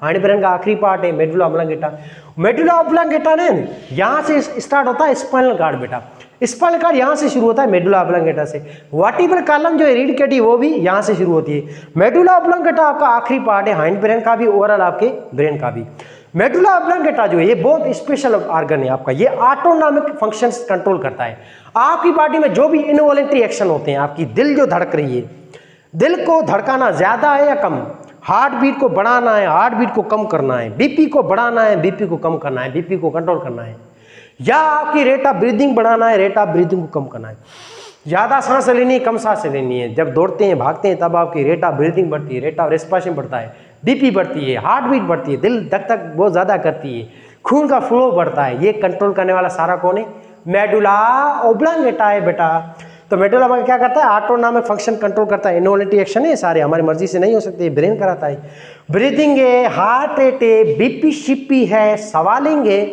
Speaker 1: हाइंड ब्रेन का आखिरी पार्ट है, मेडुला ओब्लांगेटा। मेडुला ओब्लांगेटा ने यहाँ से स्टार्ट होता है स्पाइनल कार्ड बेटा, स्पाइनल कार्ड यहाँ से शुरू होता है मेडुला ओब्लांगेटा से। वर्टिब्रल कॉलम जो है रीढ़ की हड्डी वो भी यहाँ से शुरू होती है। मेडुला ओब्लांगेटा आपका आखिरी पार्ट है हाइंड ब्रेन का भी, ओवरऑल आपके ब्रेन का भी। मेडुला ओब्लांगेटा जो है ये बहुत स्पेशल ऑर्गन है आपका, ये ऑटोनॉमिक फंक्शंस कंट्रोल करता है। आपकी बॉडी में जो भी इनवॉलेंटरी एक्शन होते हैं, आपकी दिल जो धड़क रही है, दिल को धड़काना ज्यादा है या कम, हार्ट बीट को बढ़ाना है, हार्ट बीट को कम करना है, बीपी को बढ़ाना है, बीपी को कम करना है, बीपी को कंट्रोल करना है, या आपकी रेट ऑफ ब्रीदिंग बढ़ाना है, रेट ऑफ ब्रीदिंग को कम करना है, ज़्यादा सांस लेनी है, कम सांस लेनी है, जब दौड़ते हैं भागते हैं तब आपकी रेट ऑफ ब्रीदिंग बढ़ती है, रेट ऑफ रेस्पिरेशन बढ़ता है, बीपी बढ़ती है, हार्ट बीट बढ़ती है, दिल धक धक बहुत ज़्यादा करती है, खून का फ्लो बढ़ता है। ये कंट्रोल करने वाला सारा कौन है, मेडुला ओब्लांगेटा है बेटा। तो मेडुला में क्या करता है, ऑटोनॉमिक फंक्शन कंट्रोल करता है, इनवॉलेंटरी एक्शन है सारे, हमारी मर्जी से नहीं हो सकते, ब्रेन कराता है। ब्रीदिंग है, हार्ट रेट है, बीपी शिपी है, सवालिंग है,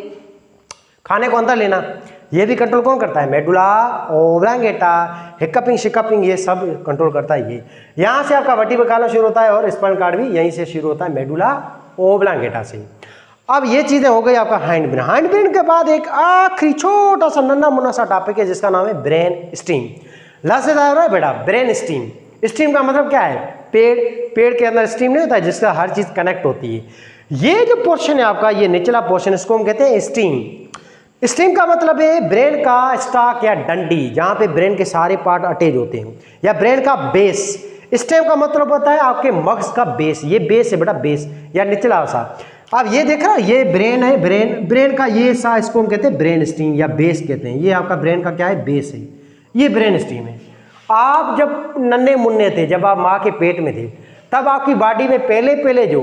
Speaker 1: खाने को अंदर लेना, ये भी कंट्रोल कौन करता है, मेडुला ओब्लांगेटा। हिकअपिंग शिकअपिंग ये सब कंट्रोल करता है ये। यहाँ से आपका वर्टिब्रल कॉलम शुरू होता है और स्पाइनल कॉर्ड भी यहीं से शुरू होता है, मेडुला ओब्लांगेटा से। अब ये चीजें हो गई आपका हाइंड ब्रेन। हाइंड ब्रेन के बाद एक आखिरी छोटा सा नन्ना मुन्ना सा टॉपिक है जिसका नाम है ब्रेन स्टीम। लफ्ज़ आ रहा है बेटा ब्रेन स्टीम। स्टीम का मतलब क्या है, पेड़ के अंदर स्टीम नहीं होता है जिसका हर चीज कनेक्ट होती है। ये जो पोर्शन है आपका, ये निचला पोर्शन, इसको हम कहते हैं स्टीम। स्टीम का मतलब है ब्रेन का स्टॉक या डंडी, जहाँ पे ब्रेन के सारे पार्ट अटैच होते हैं, या ब्रेन का बेस। स्टेम का मतलब होता है आपके मगज का बेस, ये बेस है बेटा, बेस या निचला सा। अब ये देख रहा है, ये ब्रेन है, ब्रेन का ये सा, इसको हम कहते हैं ब्रेन स्टीम या बेस कहते हैं। ये आपका ब्रेन का क्या है, बेस है, ये ब्रेन स्टीम है। आप जब नन्हे मुन्ने थे, जब आप माँ के पेट में थे, तब आपकी बॉडी में पहले जो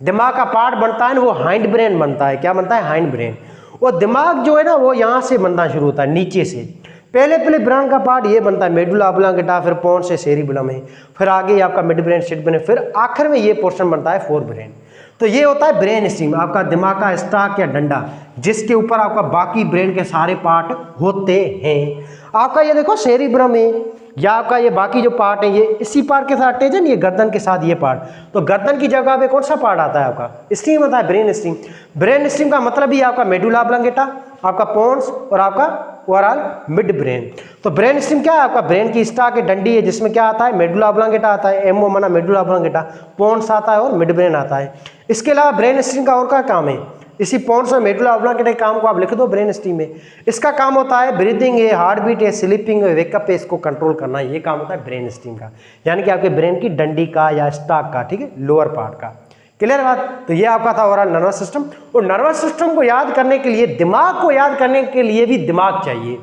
Speaker 1: दिमाग का पार्ट बनता है ना, वो हाइंड ब्रेन बनता है। क्या बनता है, हाइंड ब्रेन। और दिमाग जो है ना, वो यहाँ से बनना शुरू होता है, नीचे से। पहले ब्रेन का पार्ट ये बनता है मेडुला ओब्लांगेटा, फिर पोन्स से सेरिबेलम है, फिर आगे आपका मिड ब्रेन, शिट ब्रेन, फिर आखिर में ये पोर्शन बनता है फोर ब्रेन। तो ये होता है ब्रेन स्टीम, आपका दिमाग का स्टॉक या डंडा, जिसके ऊपर आपका बाकी ब्रेन के सारे पार्ट होते हैं। आपका ये देखो सेरिब्रम है, या आपका ये बाकी जो पार्ट है, ये इसी पार्ट के साथ अटैच है, ये गर्दन के साथ ये पार्ट। तो गर्दन की जगह पे कौन सा पार्ट आता है आपका, स्टीम होता है, ब्रेन स्टीम। ब्रेन स्टीम का मतलब ही आपका मेडुला ओब्लांगेटा, आपका पोन्स और आपका ओवरऑल मिड ब्रेन। तो ब्रेन स्टीम क्या है, आपका ब्रेन की स्टॉक की डंडी है, जिसमें क्या आता है, मेडुला ओब्लांगेटा आता है, एमओ माना मेडुला ओब्लांगेटा, पोन्स आता है और मिड ब्रेन आता है। इसके अलावा ब्रेन स्टीम का और क्या काम है, इसी पोर्स और मेडुला ऑब्लांगेटा के काम को आप लिख दो ब्रेन स्टीम में। इसका काम होता है ब्रीदिंग है, हार्ट बीट है, स्लीपिंग है, वेकअप है, इसको कंट्रोल करना, ये काम होता है ब्रेन स्टीम का, यानी कि आपके ब्रेन की डंडी का या स्टॉक का, ठीक है, लोअर पार्ट का। क्लियर बात। तो ये आपका था ओवरऑल नर्वस सिस्टम। और नर्वस सिस्टम को याद करने के लिए, दिमाग को याद करने के लिए भी दिमाग चाहिए।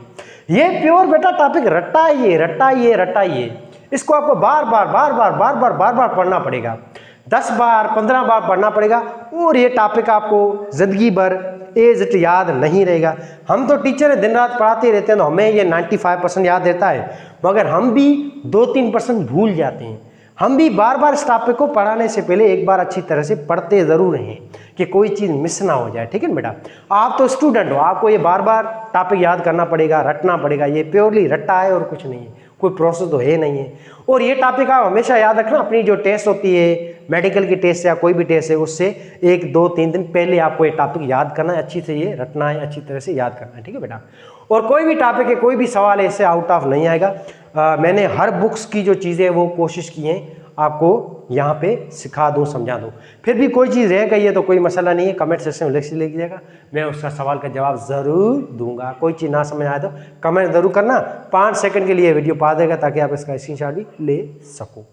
Speaker 1: ये प्योर बेटा टॉपिक रट्टा ये इसको आपको बार बार पढ़ना पड़ेगा, 10 बार 15 बार पढ़ना पड़ेगा, और ये टॉपिक आपको जिंदगी भर एज इट याद नहीं रहेगा। हम तो टीचर दिन रात पढ़ाते रहते हैं तो हमें ये 95% याद रहता है, मगर हम भी 2-3% भूल जाते हैं। हम भी बार बार इस टॉपिक को पढ़ाने से पहले एक बार अच्छी तरह से पढ़ते ज़रूर हैं कि कोई चीज़ मिस ना हो जाए, ठीक है बेटा। आप तो स्टूडेंट हो, आपको ये बार बार टॉपिक याद करना पड़ेगा, रटना पड़ेगा। ये प्योरली रट्टा है और कुछ नहीं है, कोई प्रोसेस तो है नहीं है। और ये टॉपिक आप हमेशा याद रखना, अपनी जो टेस्ट होती है, मेडिकल की टेस्ट या कोई भी टेस्ट है, उससे 1-2-3 दिन पहले आपको ये टॉपिक याद करना है, अच्छी से ये रटना है, अच्छी तरह से याद करना है, ठीक है बेटा। और कोई भी टॉपिक है, कोई भी सवाल है, इससे आउट ऑफ नहीं आएगा। मैंने हर बुक्स की जो चीज़ें वो कोशिश की हैं आपको यहाँ पे सिखा दूँ, समझा दूँ। फिर भी कोई चीज़ रह गई है तो कोई मसला नहीं है, कमेंट सेक्शन में लिख लीजिएगा, मैं उसका सवाल का जवाब ज़रूर दूंगा। कोई चीज़ ना समझ आए तो कमेंट ज़रूर करना, 5 सेकंड के लिए वीडियो पा देगा ताकि आप इसका स्क्रीनशॉट भी ले सको।